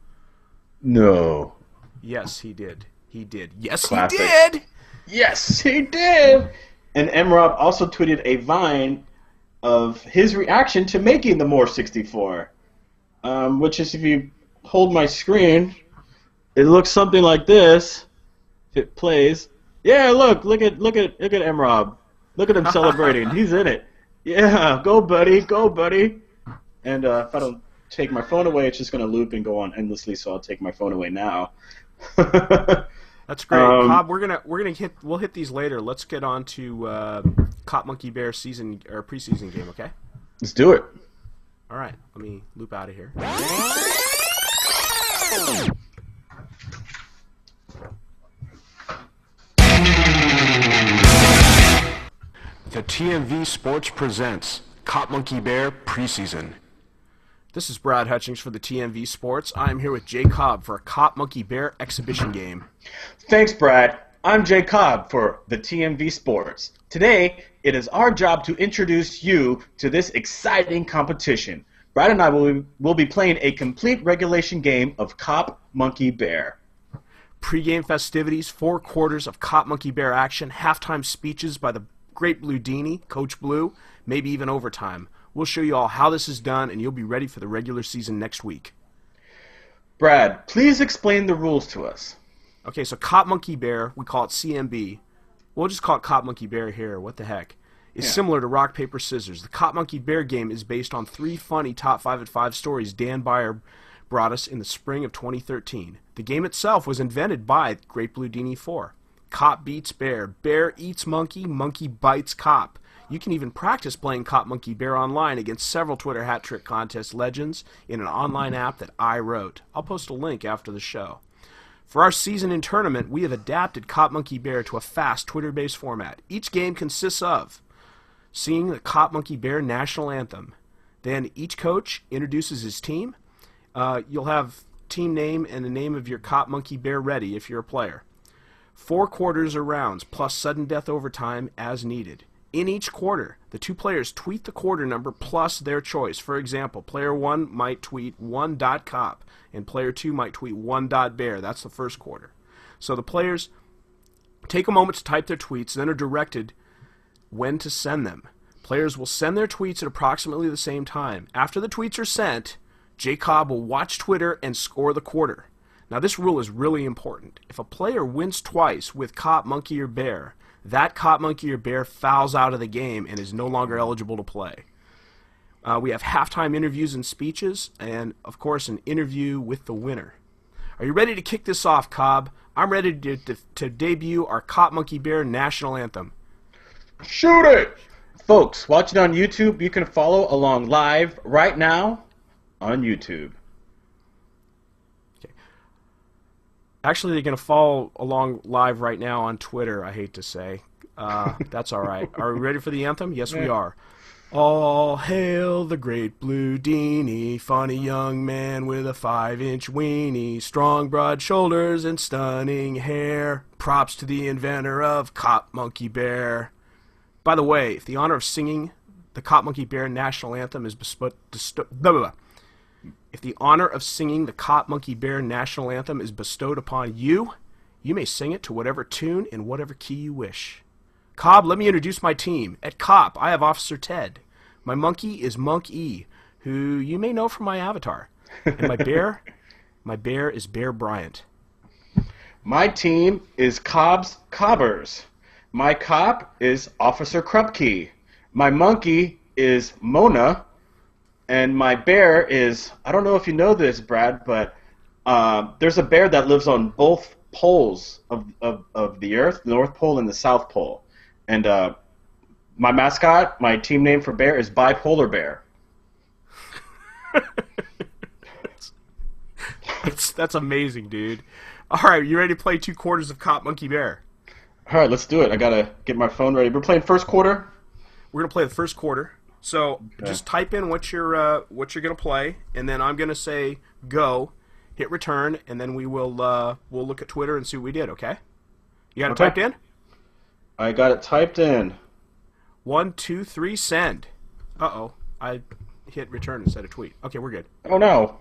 No. Yes, he did. He did. Yes, Classic. he did. Yes, he did. And MRob also tweeted a Vine of his reaction to making the More 64, which is, if you hold my screen, it looks something like this. If it plays, yeah, look at MRob. Look at him celebrating. He's in it. Yeah, go buddy, go buddy. And if I don't take my phone away, it's just gonna loop and go on endlessly. So I'll take my phone away now. That's great, Cobb. We'll hit these later. Let's get on to Cop Monkey Bear season or preseason game. Okay. Let's do it. All right. Let me loop out of here. The TMV Sports presents Cop Monkey Bear preseason. This is Brad Hutchings for the TMV Sports. I'm here with Jay Cobb for a Cop Monkey Bear exhibition game. Thanks, Brad. I'm Jay Cobb for the TMV Sports. Today, it is our job to introduce you to this exciting competition. Brad and I will be playing a complete regulation game of Cop Monkey Bear. Pre-game festivities, 4 quarters of Cop Monkey Bear action, halftime speeches by the Great Blue Dini, Coach Blue, maybe even overtime. We'll show you all how this is done, and you'll be ready for the regular season next week. Brad, please explain the rules to us. Okay, so Cop Monkey Bear, we call it CMB. We'll just call it Cop Monkey Bear here. What the heck? It's similar to Rock, Paper, Scissors. The Cop Monkey Bear game is based on 3 funny Top 5 at 5 stories Dan Beyer brought us in the spring of 2013. The game itself was invented by Great Blue Dini 4. Cop beats Bear. Bear eats Monkey. Monkey bites Cop. You can even practice playing Cop Monkey Bear online against several Twitter Hat Trick Contest legends in an online app that I wrote. I'll post a link after the show. For our season and tournament, we have adapted Cop Monkey Bear to a fast Twitter-based format. Each game consists of singing the Cop Monkey Bear national anthem. Then each coach introduces his team. You'll have team name and the name of your Cop Monkey Bear ready if you're a player. 4 quarters or rounds, plus sudden death overtime as needed. In each quarter, the 2 players tweet the quarter number plus their choice. For example, player 1 might tweet 1.cop, and player 2 might tweet 1.bear. That's the first quarter. So the players take a moment to type their tweets, then are directed when to send them. Players will send their tweets at approximately the same time. After the tweets are sent, Jay Cobb will watch Twitter and score the quarter. Now this rule is really important. If a player wins twice with Cop, Monkey, or Bear, that Cop, Monkey, or Bear fouls out of the game and is no longer eligible to play. We have halftime interviews and speeches, and of course an interview with the winner. Are you ready to kick this off, Cobb? I'm ready to debut our Cop, Monkey, Bear national anthem. Shoot it! Folks, watching on YouTube, you can follow along live right now on YouTube. Actually, they're going to follow along live right now on Twitter, I hate to say. That's all right. Are we ready for the anthem? Yes, we are. All hail the Great Blue Dini, funny young man with a 5-inch weenie, strong broad shoulders and stunning hair. Props to the inventor of Cop Monkey Bear. By the way, if the honor of singing the Cop Monkey Bear national anthem is If the honor of singing the Cop Monkey Bear National Anthem is bestowed upon you, you may sing it to whatever tune in whatever key you wish. Cobb, let me introduce my team. At Cop, I have Officer Ted. My monkey is Monk E, who you may know from my avatar. And my bear is Bear Bryant. My team is Cobb's Cobbers. My cop is Officer Krupke. My monkey is Mona. And my bear is, I don't know if you know this, Brad, but there's a bear that lives on both poles of the Earth, the North Pole and the South Pole. And my mascot, my team name for bear is Bipolar Bear. That's amazing, dude. All right, you ready to play 2 quarters of Cop Monkey Bear? All right, let's do it. I got to get my phone ready. We're playing first quarter? We're going to play the first quarter. So just type in what you're gonna play, and then I'm gonna say go, hit return, and then we'll look at Twitter and see what we did. Okay? You got it typed in? I got it typed in. 1, 2, 3, send. Uh-oh, I hit return instead of tweet. Okay, we're good. Oh no!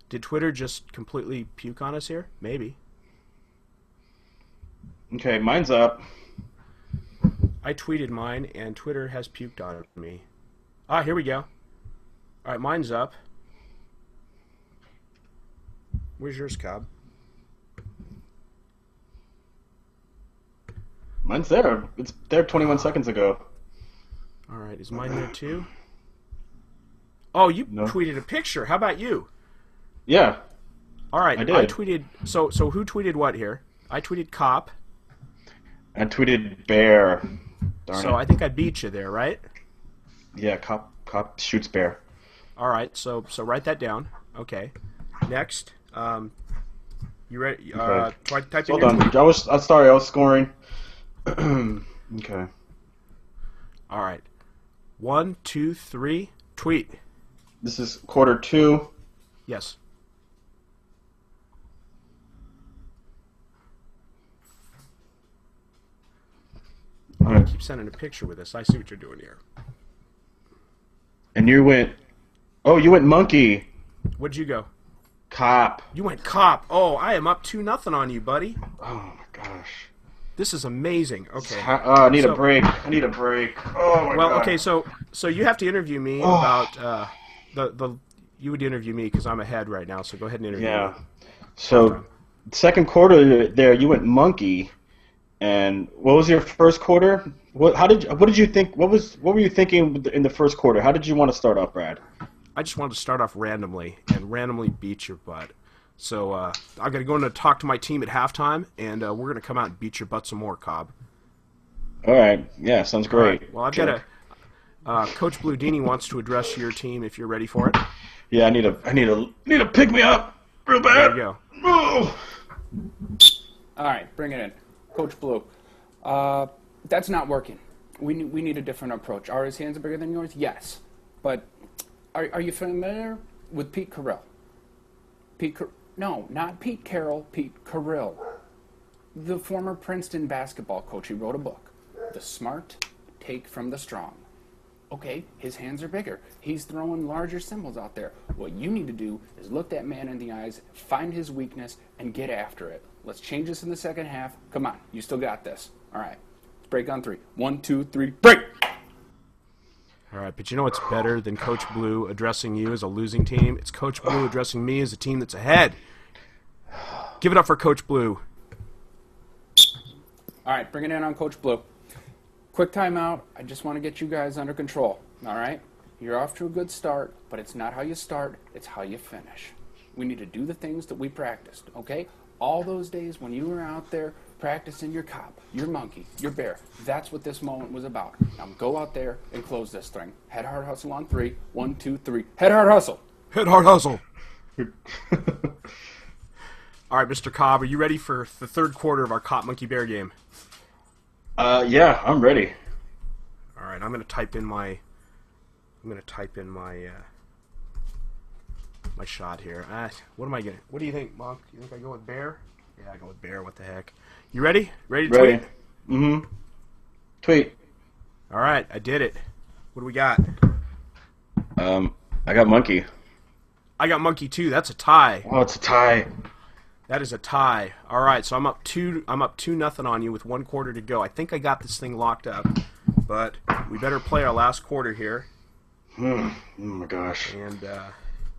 Did Twitter just completely puke on us here? Maybe. Okay, mine's up. I tweeted mine, and Twitter has puked on me. Ah, here we go. All right, mine's up. Where's yours, Cobb? Mine's there. It's there 21 seconds ago. All right, is mine there too? Oh, you tweeted a picture. How about you? Yeah. All right, I did. I tweeted. So who tweeted what here? I tweeted Cop. I tweeted bear. Darn So it. I think I beat you there, right? Yeah, cop shoots bear. All right, so write that down. Okay. Next, you ready? Okay. Type in Hold your on. tweet. I'm sorry. I was scoring. Okay. All right. 1, 2, 3, tweet. This is quarter 2. Yes. All right. Keep sending a picture with this. I see what you're doing here. And you went. Oh, you went monkey. What'd you go? Cop. You went Cop. Oh, I am up 2-0 on you, buddy. Oh my gosh. This is amazing. Okay. I need a break. I need a break. Oh my Well, god. okay, so you have to interview me about you would interview me because I'm ahead right now. So go ahead and interview Yeah. me. So second quarter there, you went monkey. And what was your first quarter? What did you think? What were you thinking in the first quarter? How did you want to start off, Brad? I just wanted to start off randomly and randomly beat your butt. So I'm going to go in and talk to my team at halftime, and we're going to come out and beat your butt some more, Cobb. All right. Yeah, sounds great. All right. Well, I've got Coach Bludini wants to address your team if you're ready for it. Yeah, I need to pick me up real bad. There you go. Oh. All right, bring it in. Coach Blue, that's not working. We need a different approach. Are his hands bigger than yours? Yes. But are you familiar with Pete Carroll? No, not Pete Carroll, Pete Carrill. The former Princeton basketball coach. He wrote a book, The Smart Take from the Strong. Okay, his hands are bigger. He's throwing larger symbols out there. What you need to do is look that man in the eyes, find his weakness, and get after it. Let's change this in the second half. Come on, you still got this. All right, let's break on 3. 1, 2, 3, break! All right, but you know what's better than Coach Blue addressing you as a losing team? It's Coach Blue addressing me as a team that's ahead. Give it up for Coach Blue. All right, bring it in on Coach Blue. Quick timeout. I just want to get you guys under control. All right? You're off to a good start, but it's not how you start, it's how you finish. We need to do the things that we practiced, okay? All those days when you were out there practicing your cop, your monkey, your bear, that's what this moment was about. Now go out there and close this thing. Head hard hustle on 3. 1, 2, 3. Head hard hustle. Head hard hustle. All right, Mr. Cobb, are you ready for the third quarter of our Cop Monkey Bear game? Yeah, I'm ready. All right, I'm going to type in my my shot here. What am I going to? What do you think, Monk? You think I go with bear? Yeah, I go with bear. What the heck? You ready? Ready to tweet? Mm-hmm. Tweet. All right, I did it. What do we got? I got monkey. I got monkey too. That's a tie. Oh, it's a tie. That is a tie. All right, so I'm up 2-0 on you with 1 quarter to go. I think I got this thing locked up, but we better play our last quarter here. Oh my gosh. And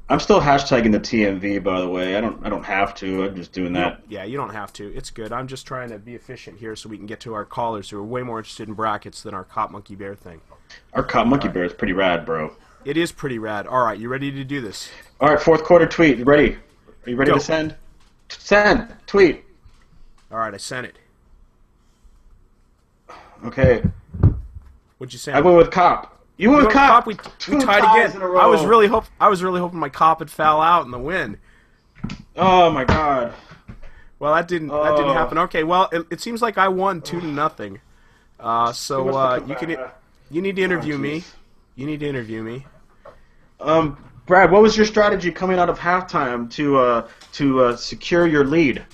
I'm still hashtagging the TMV, by the way. I don't have to. I'm just doing that. Yeah, you don't have to. It's good. I'm just trying to be efficient here so we can get to our callers who are way more interested in brackets than our Cop Monkey Bear thing. Our Cobb Monkey Bear is pretty rad, bro. It is pretty rad. All right, you ready to do this? All right, fourth quarter tweet. You ready? Are you ready Go. to send? Send. Tweet. All right, I sent it. Okay. What'd you send? I went with Cop. You went with Cop. We Two tied ties again. in a row. I was really hoping my Cop had foul out in the win. Oh my God. Well, that didn't happen. Okay, well, it seems like I won 2-0. So you need to interview me. You need to interview me. Brad, what was your strategy coming out of halftime to secure your lead?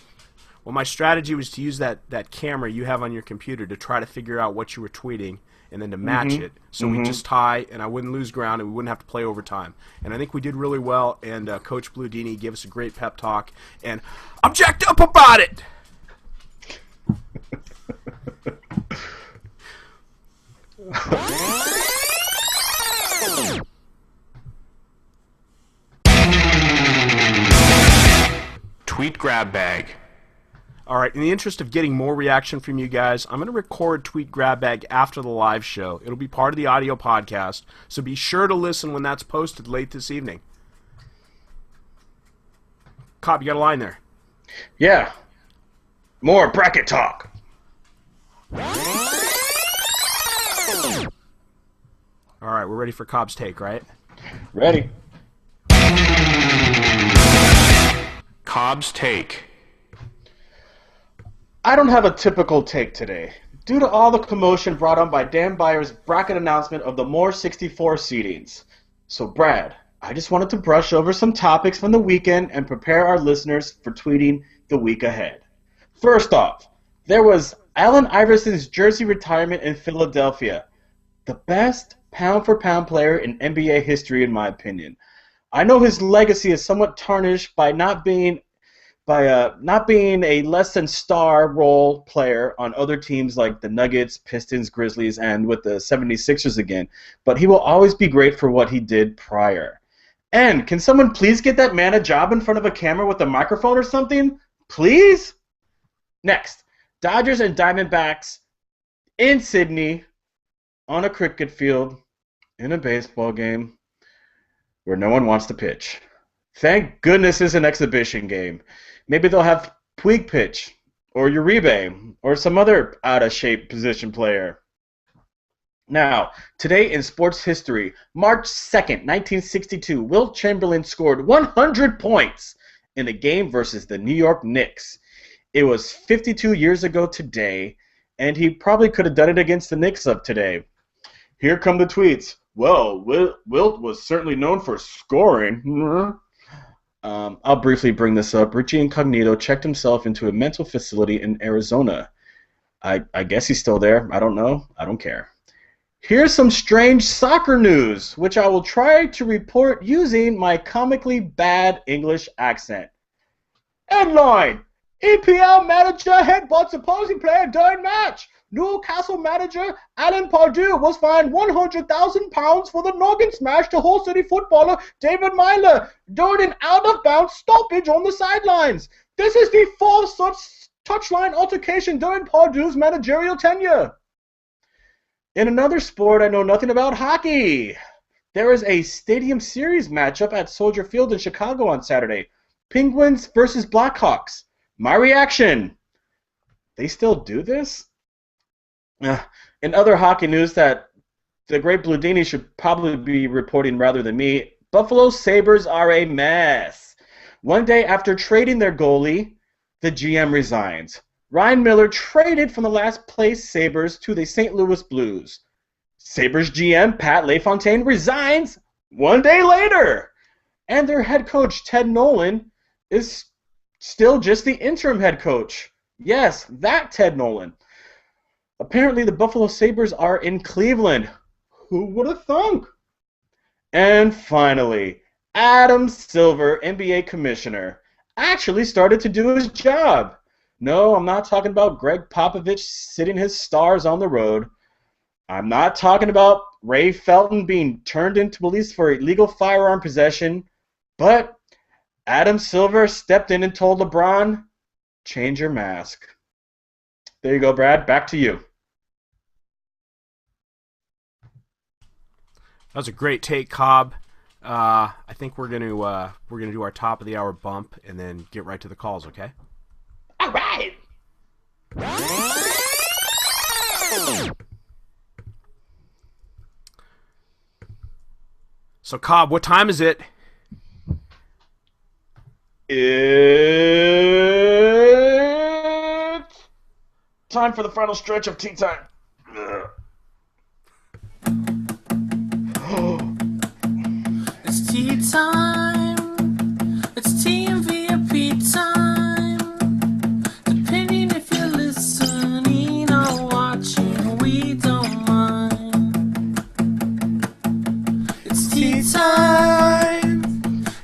Well, my strategy was to use that camera you have on your computer to try to figure out what you were tweeting and then to match it so we just tie and I wouldn't lose ground and we wouldn't have to play overtime. And I think we did really well, and Coach Bludini gave us a great pep talk, and I'm jacked up about it! Tweet grab bag. All right, in the interest of getting more reaction from you guys, I'm going to record Tweet Grab Bag after the live show. It'll be part of the audio podcast, so be sure to listen when that's posted late this evening. Cobb, you got a line there? Yeah. More bracket talk. All right, we're ready for Cobb's take, right? Ready. Cobb's take. I don't have a typical take today, due to all the commotion brought on by Dan Byer's bracket announcement of the more 64 seedings. So Brad, I just wanted to brush over some topics from the weekend and prepare our listeners for tweeting the week ahead. First off, there was Allen Iverson's jersey retirement in Philadelphia. The best pound-for-pound player in NBA history, in my opinion. I know his legacy is somewhat tarnished by not being a less than star role player on other teams like the Nuggets, Pistons, Grizzlies, and with the 76ers again, but he will always be great for what he did prior. And can someone please get that man a job in front of a camera with a microphone or something? Please? Next, Dodgers and Diamondbacks in Sydney on a cricket field in a baseball game where no one wants to pitch. Thank goodness it's an exhibition game. Maybe they'll have Puig pitch, or Uribe, or some other out-of-shape position player. Now, today in sports history, March 2nd, 1962, Wilt Chamberlain scored 100 points in a game versus the New York Knicks. It was 52 years ago today, and he probably could have done it against the Knicks of today. Here come the tweets. Well, Wilt was certainly known for scoring. I'll briefly bring this up. Richie Incognito checked himself into a mental facility in Arizona. I guess he's still there. I don't know. I don't care. Here's some strange soccer news, which I will try to report using my comically bad English accent. Headline: EPL manager headbutts opposing player during match. Newcastle manager Alan Pardew was fined £100,000 for the noggin smash to Hull City footballer David Myler during an out-of-bounds stoppage on the sidelines. This is the fourth such touchline altercation during Pardew's managerial tenure. In another sport I know nothing about, hockey. There is a Stadium Series matchup at Soldier Field in Chicago on Saturday. Penguins versus Blackhawks. My reaction: they still do this? In other hockey news that the great Bludini should probably be reporting rather than me, Buffalo Sabres are a mess. One day after trading their goalie, the GM resigns. Ryan Miller traded from the last place Sabres to the St. Louis Blues. Sabres GM Pat LaFontaine resigns one day later. And their head coach, Ted Nolan, is still just the interim head coach. Yes, that Ted Nolan. Apparently, the Buffalo Sabres are in Cleveland. Who would have thunk? And finally, Adam Silver, NBA commissioner, actually started to do his job. No, I'm not talking about Greg Popovich sitting his stars on the road. I'm not talking about Ray Felton being turned into police for illegal firearm possession, but Adam Silver stepped in and told LeBron, change your mask. There you go, Brad. Back to you. That was a great take, Cobb. I think we're gonna do our top of the hour bump and then get right to the calls. Okay. All right. So, Cobb, what time is it? It's time for the final stretch of tea time. It's tea time. It's TMV time. Depending if you're listening or watching, we don't mind. It's tea time.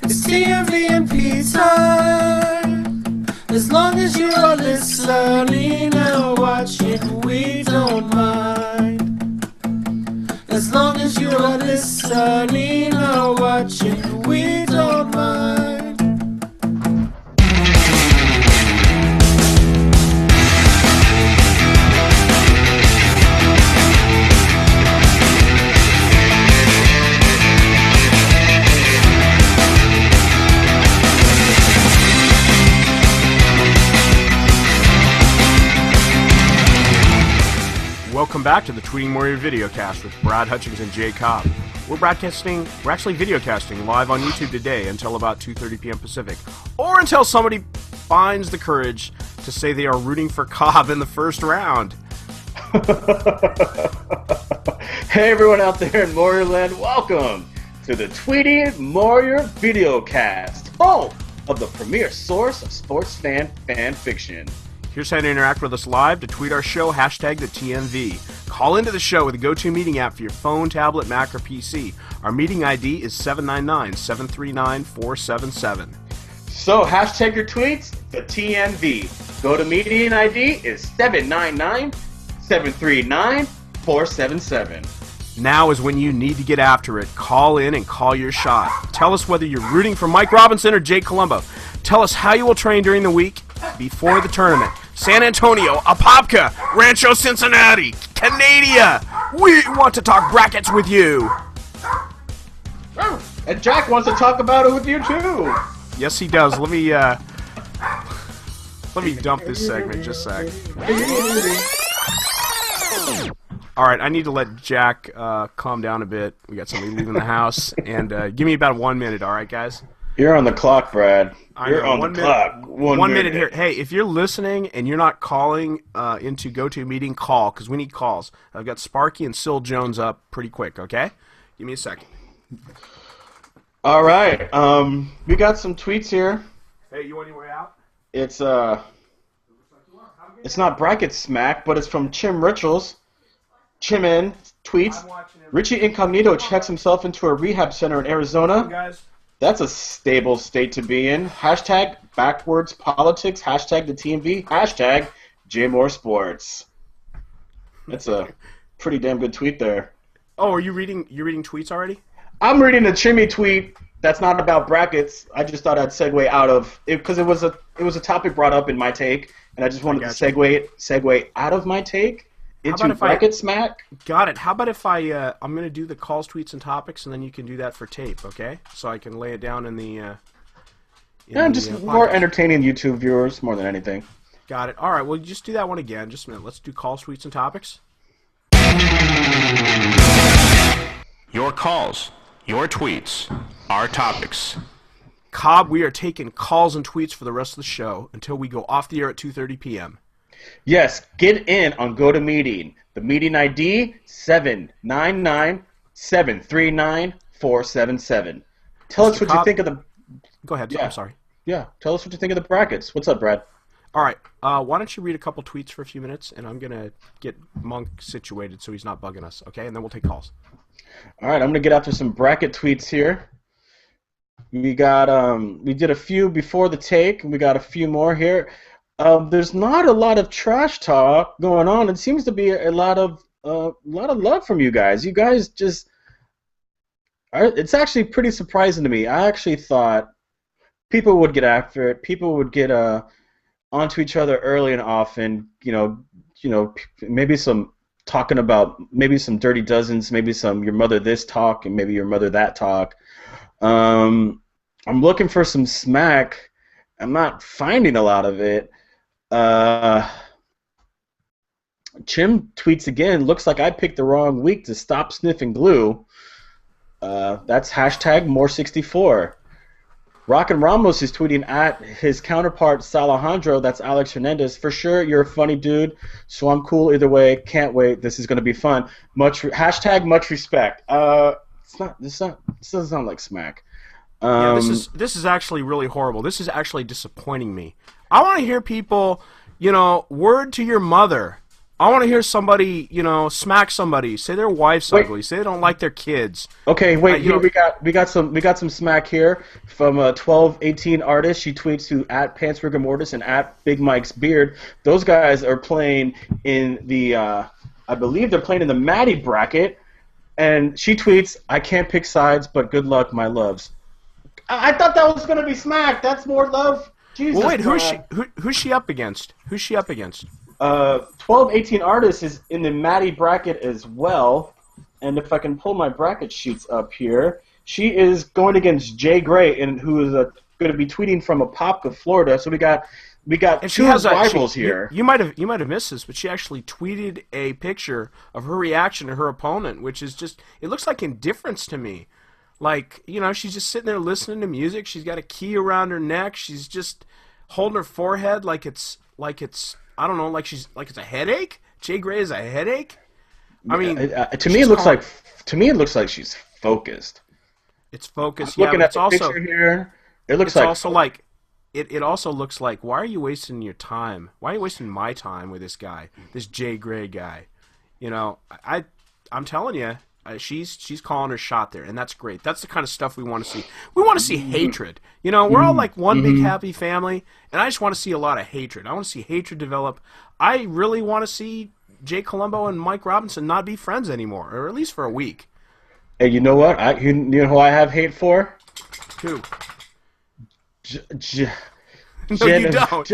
It's TMV time. As long as you're listening or watching, we don't mind. As long as you're listening or watching, we don't mind. Welcome back to the Tweeting Warrior Videocast with Brad Hutchings and Jay Cobb. We're actually videocasting live on YouTube today until about 2:30 p.m. Pacific, or until somebody finds the courage to say they are rooting for Cobb in the first round. Hey everyone out there in Warriorland, welcome to the Tweeting Warrior Videocast, home of the premier source of sports fan fiction. Here's how to interact with us live. To tweet our show, hashtag TheTMV. Call into the show with the GoToMeeting app for your phone, tablet, Mac, or PC. Our meeting ID is 799-739-477. So, hashtag your tweets, the TMV. GoToMeeting ID is 799-739-477. Now is when you need to get after it. Call in and call your shot. Tell us whether you're rooting for Mike Robinson or Jake Colombo. Tell us how you will train during the week before the tournament. San Antonio, Apopka, Rancho Cincinnati, Canada. We want to talk brackets with you. And Jack wants to talk about it with you too. Yes, he does. Let me dump this segment just a sec. All right, I need to let Jack calm down a bit. We got somebody leaving the house, and give me about 1 minute. All right, guys. You're on the clock, Brad. You're on the clock. clock. One minute here. Hey, if you're listening and you're not calling into GoToMeeting, call, because we need calls. I've got Sparky and Syl Jones up pretty quick, okay? Give me a second. All right. We got some tweets here. Hey, you on your way out? It's not bracket smack, but it's from Chim Richards. Chimin tweets, Richie Incognito checks himself into a rehab center in Arizona. Guys. That's a stable state to be in. Hashtag backwards politics. Hashtag the TMV. Hashtag JMore Sports. That's a pretty damn good tweet there. Oh, are you reading? You're reading tweets already? I'm reading a Chimmy tweet that's not about brackets. I just thought I'd segue out of it because it was a topic brought up in my take, and I just wanted to segue out of my take into bracket smack. Got it. How about if I'm going to do the calls, tweets, and topics, and then you can do that for tape, okay? So I can lay it down in the. More entertaining YouTube viewers more than anything. Got it. All right. Well, just do that one again. Just a minute. Let's do calls, tweets, and topics. Your calls, your tweets, our topics. Cobb, we are taking calls and tweets for the rest of the show until we go off the air at 2:30 p.m. Yes, get in on GoToMeeting. The meeting ID 799-739-477. Tell us what you think of the. Go ahead. Yeah. I'm sorry. Yeah, tell us what you think of the brackets. What's up, Brad? All right. Why don't you read a couple tweets for a few minutes, and I'm gonna get Monk situated so he's not bugging us, okay? And then we'll take calls. All right, I'm gonna get after some bracket tweets here. We got we did a few before the take, and we got a few more here. There's not a lot of trash talk going on. It seems to be a lot of love from you guys. You guys just it's actually pretty surprising to me. I actually thought people would get after it. People would get onto each other early and often. Maybe some talking about maybe some dirty dozens, maybe some your mother this talk, and maybe your mother that talk. I'm looking for some smack. I'm not finding a lot of it. Chim tweets again. Looks like I picked the wrong week to stop sniffing glue. That's hashtag more64. Rockin' Ramos is tweeting at his counterpart Salahandro. That's Alex Hernandez. For sure, you're a funny dude, so I'm cool either way. Can't wait. This is gonna be fun. Hashtag much respect. This doesn't sound like smack. Yeah, this is actually really horrible. This is actually disappointing me. I want to hear people, word to your mother. I want to hear somebody, smack somebody, say their wife's ugly, say they don't like their kids. Okay, wait. Here we got some smack here from a 1218 artist. She tweets to at Pants Rigor Mortis and at Big Mike's Beard. Those guys are playing in the, I believe they're playing in the Maddie bracket. And she tweets, "I can't pick sides, but good luck, my loves." I thought that was gonna be smack. That's more love. Jesus. Well, wait, who's she up against? Who's she up against? 1218 artists is in the Maddie bracket as well, and if I can pull my bracket sheets up here, she is going against Jay Gray, and who is going to be tweeting from Apopka, Florida. So we got and two rivals here. You might have missed this, but she actually tweeted a picture of her reaction to her opponent, which is just it looks like indifference to me. Like, she's just sitting there listening to music. She's got a key around her neck. She's just holding her forehead like it's I don't know, like it's a headache. Jay Gray is a headache. I mean, to me it looks like she's focused. It's focused. I'm looking at it's the also picture here. It looks it also looks like, why are you wasting your time? Why are you wasting my time with this guy, this Jay Gray guy? I'm telling you, she's calling her shot there, and that's great. That's the kind of stuff we want to see. We want to see hatred. We're all like one big happy family, and I just want to see a lot of hatred. I want to see hatred develop. I really want to see Jay Colombo and Mike Robinson not be friends anymore, or at least for a week. Hey, you know what? You know who I have hate for? Who? No, you don't.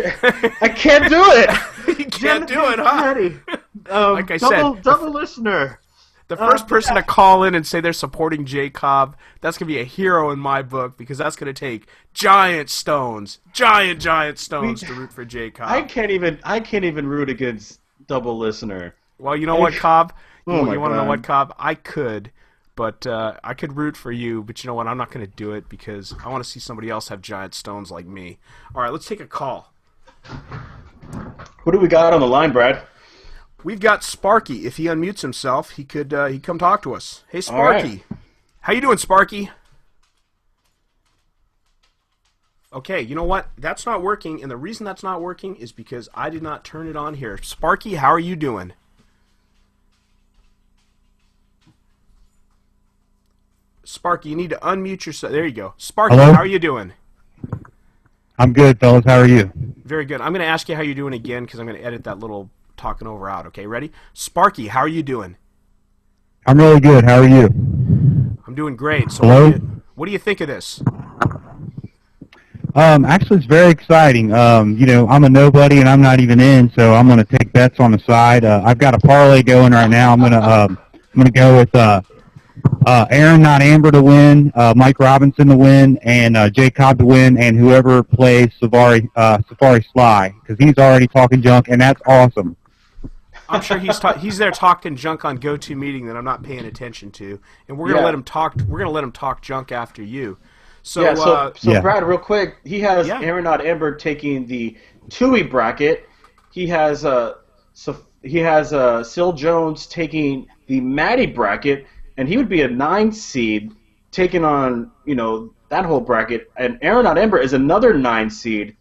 I can't do it. You can't do it, huh? Like I said, double listener. The first person to call in and say they're supporting Jay Cobb, that's going to be a hero in my book, because that's going to take giant stones to root for Jay Cobb. I can't even root against double listener. Well, you know what, Cobb? You want to know what, Cobb? I could, but I could root for you, but you know what? I'm not going to do it because I want to see somebody else have giant stones like me. All right, let's take a call. Who do we got on the line, Brad? We've got Sparky. If he unmutes himself, he could come talk to us. Hey, Sparky. Right. How you doing, Sparky? Okay, you know what? That's not working, and the reason that's not working is because I did not turn it on here. Sparky, how are you doing? Sparky, you need to unmute yourself. There you go. Sparky, Hello? How are you doing? I'm good, fellas. How are you? Very good. I'm going to ask you how you're doing again because I'm going to edit that little talking over out. Okay, ready? Sparky, how are you doing? I'm really good. How are you? I'm doing great. So Hello? What do you think of this? Actually, it's very exciting. I'm a nobody and I'm not even in, so I'm going to take bets on the side. I've got a parlay going right now. I'm going to go with Aaron, not Amber, to win, Mike Robinson to win, and Jay Cobb to win, and whoever plays Safari Sly, because he's already talking junk, and that's awesome. I'm sure he's there talking junk on GoToMeeting that I'm not paying attention to, and we're gonna let him talk. We're gonna let him talk junk after you. So Brad, real quick, he has Aaron, not Amber, taking the Tui bracket. He has Sil Jones taking the Maddie bracket. And he would be a 9 seed taking on, that whole bracket. And Aaron, not Ember, is another 9 seed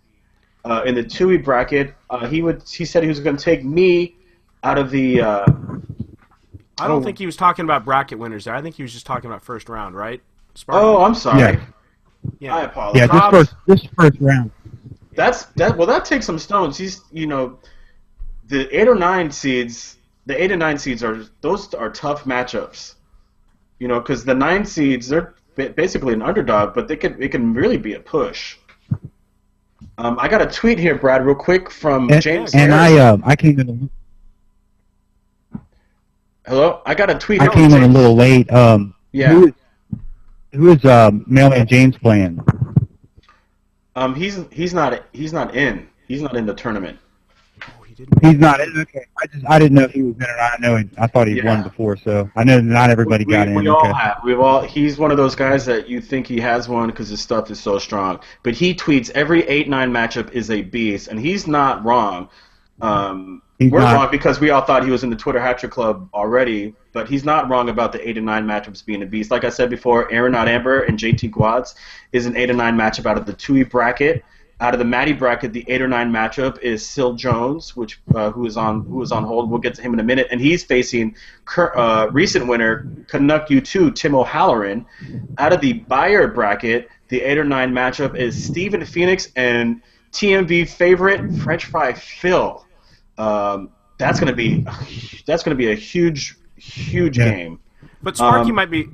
in the Tui bracket. He said he was going to take me out of the. I don't think he was talking about bracket winners there. I think he was just talking about first round, right? Sparky? Oh, I'm sorry. Yeah. I apologize. Yeah, this first round. Well, that takes some stones. He's, the 8 or 9 seeds. The 8 and 9 seeds are tough matchups. Because the 9 seeds, they're basically an underdog, but it can really be a push. I got a tweet here, Brad, real quick from James. And I came in. Hello, I got a tweet. I came in a little late. Yeah. Who is Mailman James playing? He's not in. He's not in the tournament. Oh, he didn't. He's not in. Okay, I didn't know if he was in or not. I thought he'd won before, so I know not everybody got in. We all have. He's one of those guys that you think he has one because his stuff is so strong. But he tweets every 8-9 matchup is a beast, and he's not wrong. We're wrong because we all thought he was in the Twitter Hatcher Club already, but he's not wrong about the 8 and 9 matchups being a beast. Like I said before, Aaron Not Amber and JT Quads is an 8 and 9 matchup out of the Tui bracket. Out of the Matty bracket, the 8 or 9 matchup is Sil Jones, who is on hold. We'll get to him in a minute, and he's facing recent winner Canuck U2 Tim O'Halloran. Out of the Buyer bracket, the 8 or 9 matchup is Steven Phoenix and TMV favorite French Fry Phil. That's gonna be a huge game. But Sparky might be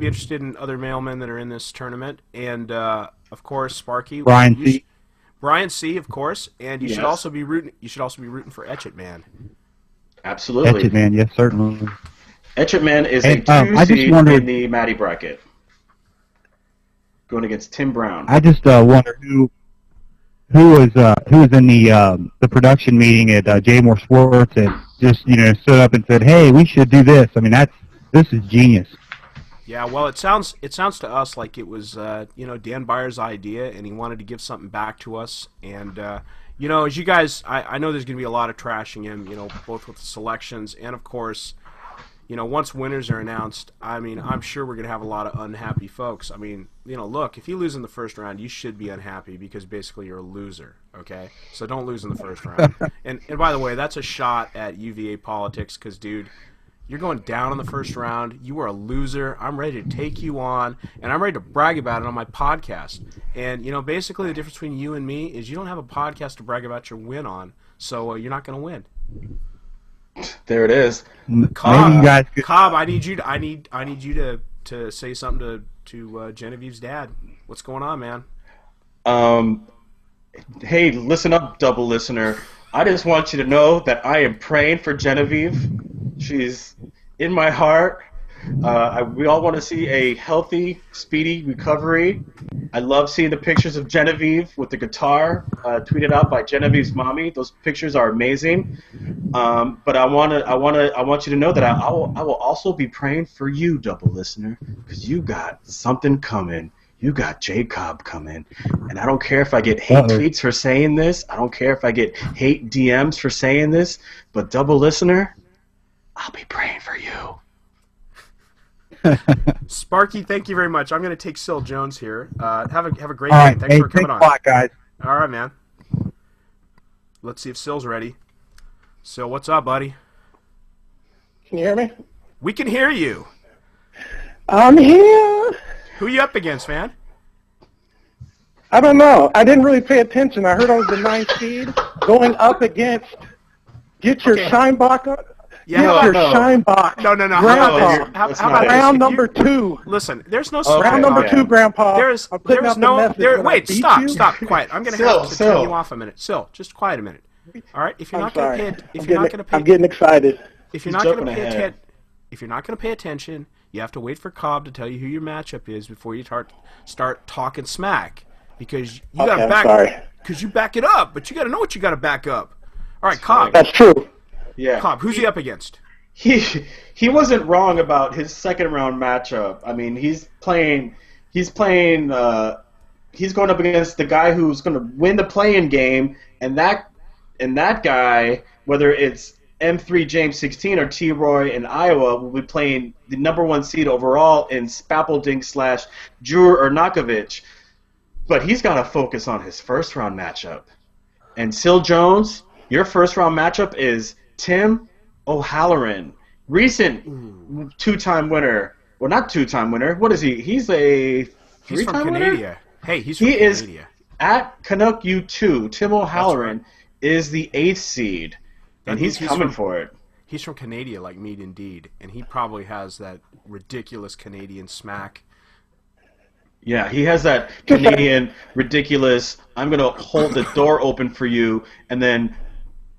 interested in other mailmen that are in this tournament, and of course Sparky. Brian C. Of course, and you should also be rooting. You should also be rooting for Etchit Man. Absolutely, Etchit Man, yes, certainly. Etchit Man is a 2 seed in the Matty bracket, going against Tim Brown. I just wonder who was in the production meeting at J Moore Sports and just stood up and said, "Hey, we should do this." I mean, this is genius. Yeah, well, it sounds to us like it was Dan Byer's idea, and he wanted to give something back to us. And as you guys, I know there's going to be a lot of trashing him, both with the selections and of course, once winners are announced. I mean, I'm sure we're going to have a lot of unhappy folks. I mean, look, if you lose in the first round, you should be unhappy because basically you're a loser. Okay, so don't lose in the first round. And by the way, that's a shot at UVA politics because, dude. You're going down in the first round. You are a loser. I'm ready to take you on, and I'm ready to brag about it on my podcast. And, basically the difference between you and me is you don't have a podcast to brag about your win on, so you're not going to win. There it is. Cobb, I need you to say something to Genevieve's dad. What's going on, man? Hey, listen up, double listener. I just want you to know that I am praying for Genevieve. She's in my heart. We all want to see a healthy, speedy recovery. I love seeing the pictures of Genevieve with the guitar tweeted out by Genevieve's mommy. Those pictures are amazing. But I want you to know that I will also be praying for you, double listener, because you got something coming. You got J Cobb coming, and I don't care if I get hate tweets for saying this. I don't care if I get hate DMs for saying this. But double listener, I'll be praying for you. Sparky, thank you very much. I'm going to take Sil Jones here. Have a great day. Thanks for coming on. Thanks a lot, guys. All right, man. Let's see if Sil's ready. Sil, what's up, buddy? Can you hear me? We can hear you. I'm here. Who are you up against, man? I don't know. I didn't really pay attention. I heard I was the 9th seed going up against Get Your Shine Box up. Yeah, Get Your Shine Box. No. Grandpa. How about round number 2. Listen, there's no round number 2, Grandpa. There's no. Wait, stop. Quiet. I'm going to have to turn you off a minute. Sil, just quiet a minute. All right. If you're not going to pay, I'm getting excited. If you're not going to pay attention, you have to wait for Cobb to tell you who your matchup is before you start talking smack. Because you got to because you back it up, but you got to know what you got to back up. All right, Cobb. That's true. Yeah. Cobb, who's he up against? He wasn't wrong about his second round matchup. I mean, he's going up against the guy who's going to win the play-in game, and that guy, whether it's M3 James 16 or T Roy in Iowa, will be playing the number 1 seed overall in Spapelding / Jur Ernakovic. But he's got to focus on his first round matchup. And Sil Jones, your first round matchup is Tim O'Halloran, recent two-time winner. Well, not two-time winner. What is he? He's a three-time winner. Canada. Hey, he's from He Canada. is at Canuck U2. Tim O'Halloran right. is the 8th seed, and he's coming for it. He's from Canada, like meat indeed, and he probably has that ridiculous Canadian smack. Yeah, he has that Canadian ridiculous, I'm going to hold the door open for you, and then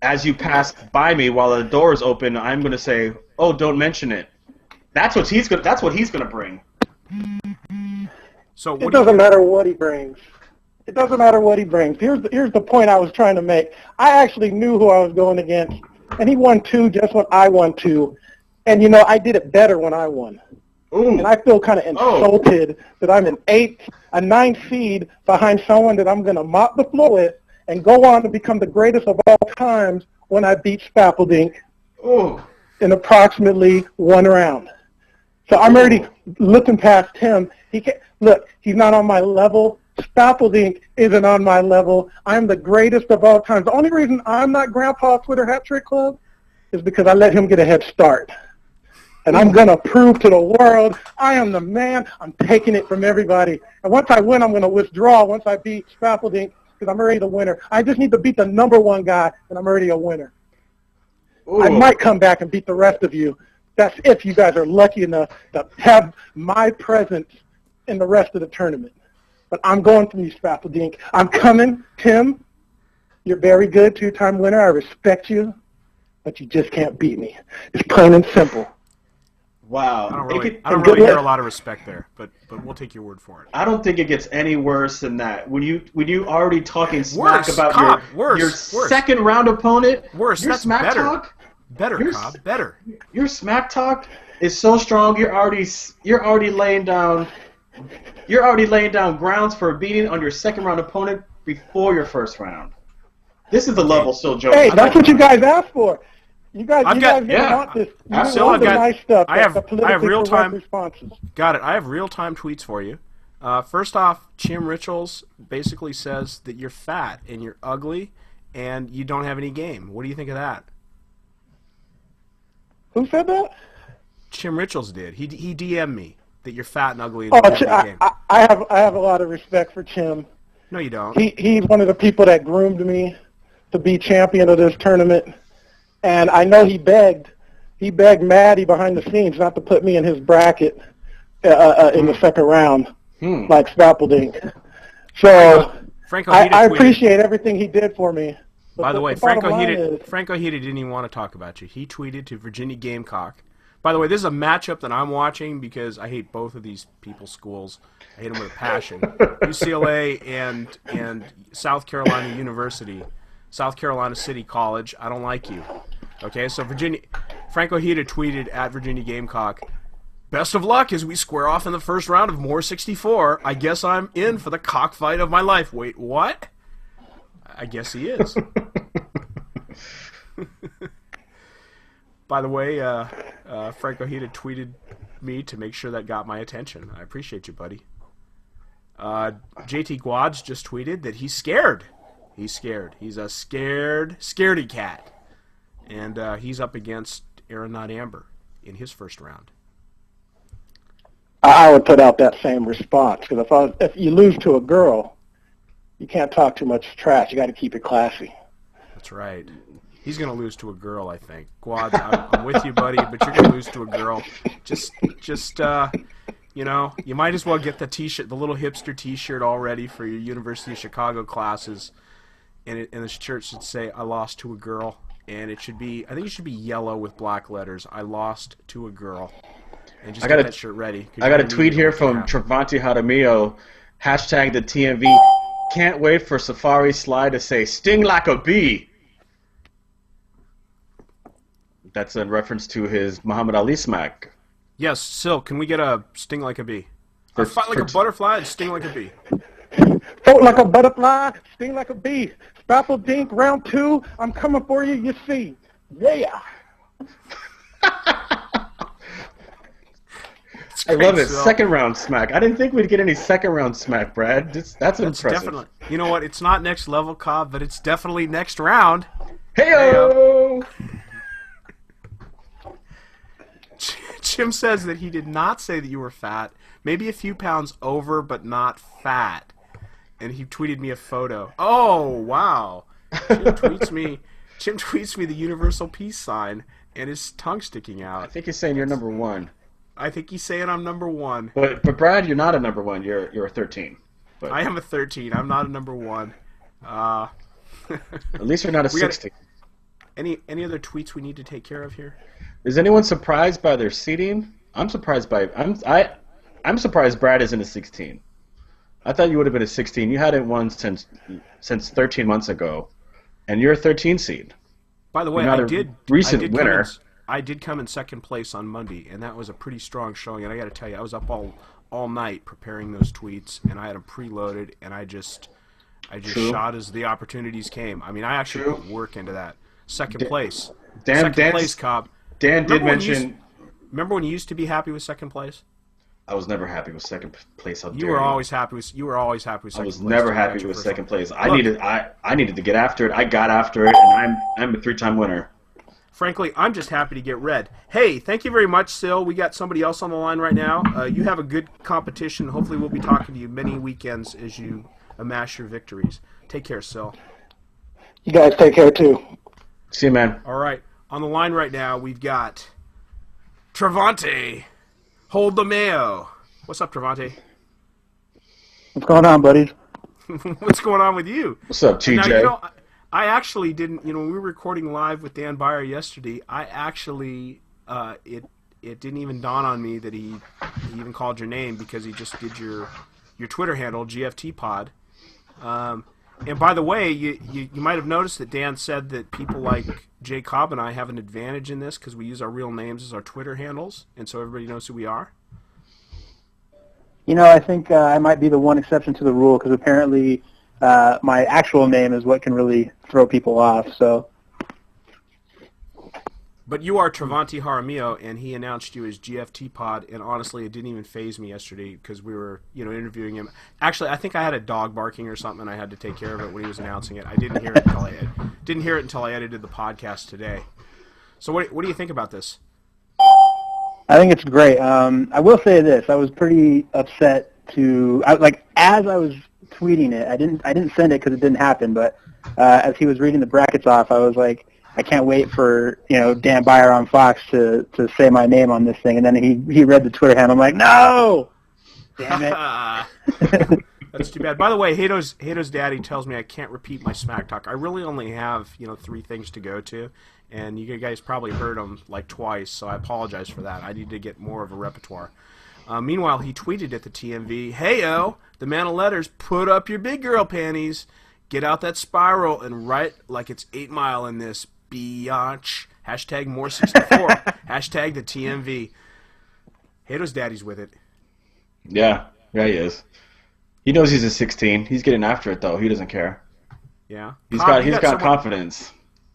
as you pass by me while the door is open, I'm going to say, oh, don't mention it. That's what he's going to bring. So it doesn't matter what he brings. It doesn't matter what he brings. Here's the point I was trying to make. I actually knew who I was going against, and he won 2 just when I won 2. And, you know, I did it better when I won. Ooh. And I feel kind of insulted that I'm an 9th seed behind someone that I'm going to mop the floor with and go on to become the greatest of all times when I beat Spappledink in approximately 1 round. So I'm already looking past him. Look, he's not on my level. Spappledink isn't on my level. I'm the greatest of all time. The only reason I'm not Grandpa Twitter Hat Trick Club is because I let him get a head start. And I'm going to prove to the world I am the man. I'm taking it from everybody. And once I win, I'm going to withdraw once I beat Spappledink because I'm already the winner. I just need to beat the #1 guy, and I'm already a winner. Ooh. I might come back and beat the rest of you. That's if you guys are lucky enough to have my presence in the rest of the tournament. But I'm going for you, Spappledink. I'm coming. Tim, you're very good, 2-time winner. I respect you, but you just can't beat me. It's plain and simple. Wow. I don't really hear a lot of respect there, but we'll take your word for it. I don't think it gets any worse than that. When you already talking smack about your second round opponent, worse. Your That's smack better. Talk, better, Cobb. Better. Your smack talk is so strong. You're already laying down grounds for beating on your second round opponent before your first round. This is the level Sil Jones. Hey, that's what you guys asked for. You guys didn't want this. You didn't want the nice stuff. I have real-time responses. Got it. I have real-time tweets for you. First off, Chim Richards basically says that you're fat and you're ugly and you don't have any game. What do you think of that? Who said that? Chim Richards did. He DM'd me that you're fat and ugly and don't have any game. I have a lot of respect for Chim. No, you don't. He's one of the people that groomed me to be champion of this tournament. And I know he begged Maddie behind the scenes not to put me in his bracket in the second round, like Spappledink. So I appreciate everything he did for me. By the way, Franco Hita didn't even want to talk about you. He tweeted to Virginia Gamecock. By the way, this is a matchup that I'm watching because I hate both of these people's schools. I hate them with a passion. UCLA and South Carolina University. South Carolina City College, I don't like you. Okay, so Franco Hita tweeted at Virginia Gamecock, best of luck as we square off in the first round of More 64. I guess I'm in for the cockfight of my life. Wait, what? I guess he is. By the way, Franco Hita tweeted me to make sure that got my attention. I appreciate you, buddy. JT Guads just tweeted that he's scared. He's scared. He's a scaredy cat. And he's up against Aaron Not Amber in his first round. I would put out that same response because if you lose to a girl, you can't talk too much trash. You got to keep it classy. That's right. He's going to lose to a girl, I think. Guads, I'm with you, buddy, but you're going to lose to a girl. Just you know, you might as well get the T-shirt, the little hipster T-shirt all ready for your University of Chicago classes. And the shirt should say, I lost to a girl. And I think it should be yellow with black letters. I lost to a girl. And just get that shirt ready. I got a tweet here from Travanti Jaramillo. Hashtag #TheTMV. Can't wait for Safari Sly to say, sting like a bee. That's a reference to his Muhammad Ali smack. Yes, Sil, can we get a sting like a bee? Or fight like a butterfly and sting like a bee. Float like a butterfly, sting like a bee. Spappledink, round 2, I'm coming for you, you see. Yeah. I love it. Second round smack. I didn't think we'd get any second round smack, Brad. That's impressive. You know what? It's not next level, Cobb, but it's definitely next round. Hey-o! Jim says that he did not say that you were fat. Maybe a few pounds over, but not fat. And he tweeted me a photo. Oh, wow. Jim tweets me the universal peace sign and his tongue sticking out. I think he's saying you're number 1. I think he's saying I'm number 1. But Brad, you're not a number 1. You're a 13. But I am a 13. I'm not a number 1. At least you're not a 16. Any other tweets we need to take care of here? Is anyone surprised by their seating? I'm surprised Brad isn't a 16. I thought you would have been a 16. You hadn't won since 13 months ago, and you're a 13 seed. By the way, I did come in second place on Monday, and that was a pretty strong showing. And I got to tell you, I was up all night preparing those tweets, and I had them preloaded, and I just shot as the opportunities came. I mean, I actually put work into that. Second place, Cobb. Dan did mention. Remember when you used to be happy with second place? I was never happy with second place. You were always happy with second place. I was never happy with second place. I needed to get after it. I got after it, and I'm a 3-time winner. Frankly, I'm just happy to get red. Hey, thank you very much, Sil. We got somebody else on the line right now. You have a good competition. Hopefully we'll be talking to you many weekends as you amass your victories. Take care, Sil. You guys take care, too. See you, man. All right. On the line right now, we've got Travante. Hold the mayo. What's up, Travante? What's going on, buddies? What's going on with you? What's up, TJ? Now, I actually didn't, when we were recording live with Dan Byer yesterday, I actually, it didn't even dawn on me that he even called your name because he just did your Twitter handle, GFT Pod. And by the way, you might have noticed that Dan said that people like Jay Cobb and I have an advantage in this because we use our real names as our Twitter handles, and so everybody knows who we are. I think I might be the one exception to the rule because apparently my actual name is what can really throw people off. So. But you are Travante Jaramillo, and he announced you as GFT Pod, and honestly, it didn't even faze me yesterday because we were, interviewing him. Actually, I think I had a dog barking or something, and I had to take care of it when he was announcing it. I didn't hear it until I edited the podcast today. So what do you think about this? I think it's great. I will say this: I was pretty upset as I was tweeting it. I didn't send it because it didn't happen, but as he was reading the brackets off, I was like, I can't wait for Dan Byer on Fox to say my name on this thing, and then he read the Twitter handle. I'm like, no, damn it. That's too bad. By the way, Hato's daddy tells me I can't repeat my smack talk. I really only have 3 things to go to, and you guys probably heard them like twice, so I apologize for that. I need to get more of a repertoire. Meanwhile, he tweeted at the TMV, "Heyo, the man of letters, put up your big girl panties, get out that spiral, and write like it's 8 Mile in this." Biatch. Hashtag more 64. Hashtag the TMV. Hato's daddy's with it. Yeah, he is. He knows he's a 16. He's getting after it though. He doesn't care. Yeah. He's got confidence.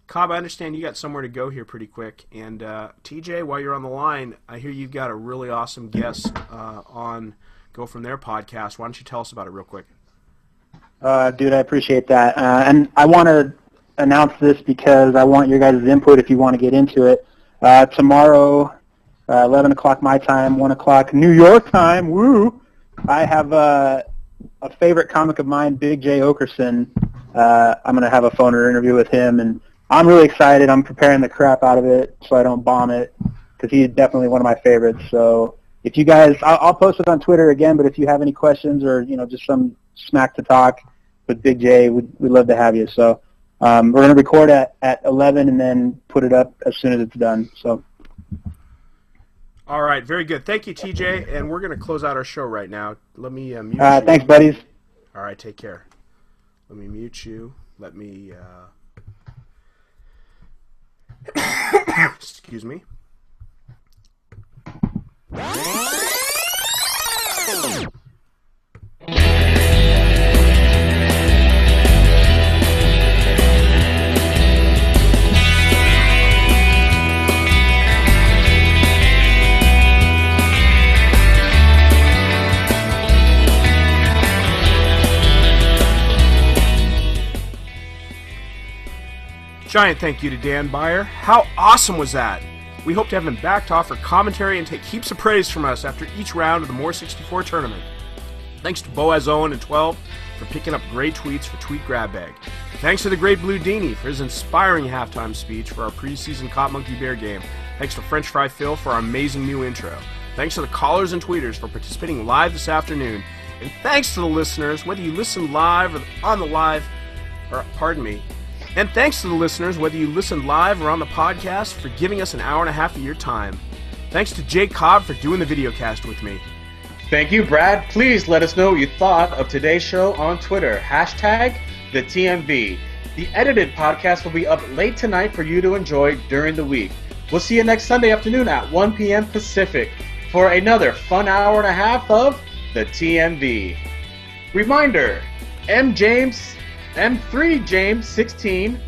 Cobb, I understand you got somewhere to go here pretty quick. And TJ, while you're on the line, I hear you've got a really awesome guest on Go From There podcast. Why don't you tell us about it real quick? Dude, I appreciate that. And I want to announce this because I want your guys' input if you want to get into it. Tomorrow, 11 o'clock my time, 1 o'clock New York time, woo! I have a favorite comic of mine, Big J. Okerson. I'm going to have a phoner interview with him, and I'm really excited. I'm preparing the crap out of it so I don't bomb it because he's definitely one of my favorites. So if you guys, I'll post it on Twitter again, but if you have any questions or, just some smack to talk with Big J, we'd love to have you. So we're going to record at 11 and then put it up as soon as it's done. So. All right, very good. Thank you, TJ, and we're going to close out our show right now. Let me mute you. Thanks, buddies. All right, take care. Let me mute you. Let me... Excuse me. Giant thank you to Dan Beyer. How awesome was that? We hope to have him back to offer commentary and take heaps of praise from us after each round of the More 64 tournament. Thanks to Boaz Owen and 12 for picking up great tweets for Tweet Grab Bag. Thanks to the Great Blue Dini for his inspiring halftime speech for our preseason Cop Monkey Bear game. Thanks to French Fry Phil for our amazing new intro. Thanks to the callers and tweeters for participating live this afternoon. And thanks to the listeners, whether you listen live or on the live, or pardon me. And thanks to the listeners, whether you listen live or on the podcast, for giving us an hour and a half of your time. Thanks to Jay Cobb for doing the video cast with me. Thank you, Brad. Please let us know what you thought of today's show on Twitter. Hashtag TheTMV. The edited podcast will be up late tonight for you to enjoy during the week. We'll see you next Sunday afternoon at 1 p.m. Pacific for another fun hour and a half of the TMV. Reminder, M3 James 16.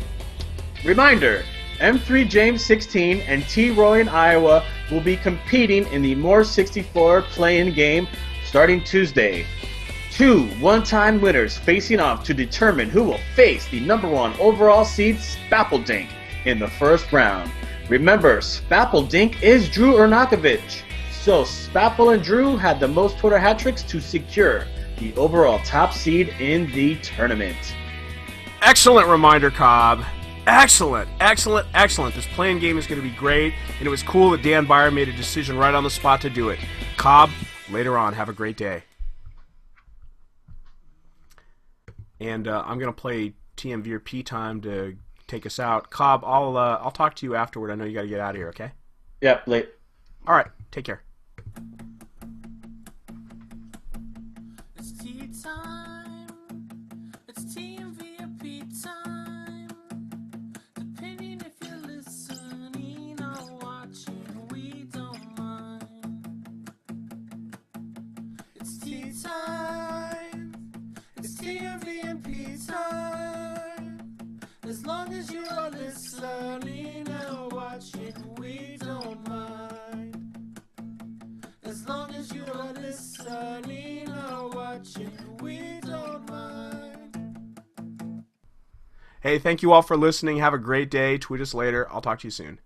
Reminder, M3 James 16 and T. Roy in Iowa will be competing in the More 64 play-in game starting Tuesday. 2 one-time winners facing off to determine who will face the #1 overall seed Spappledink in the first round. Remember, Spappledink is Drew Ernakovich, so Spapple and Drew had the most Twitter hat tricks to secure the overall top seed in the tournament. Excellent reminder, Cobb. Excellent, excellent, excellent. This playing game is going to be great, and it was cool that Dan Beyer made a decision right on the spot to do it. Cobb, later on, have a great day. And I'm going to play TMV or P time to take us out. Cobb, I'll talk to you afterward. I know you got to get out of here, okay? Yep, late. All right, take care. It's tea time. It's TMV or P time. Depending if you're listening or watching, we don't mind. It's tea time. It's TMV and P time. As long as you're listening or watching, we don't mind. As long as you're listening or watching, we don't mind. Hey, thank you all for listening. Have a great day. Tweet us later. I'll talk to you soon.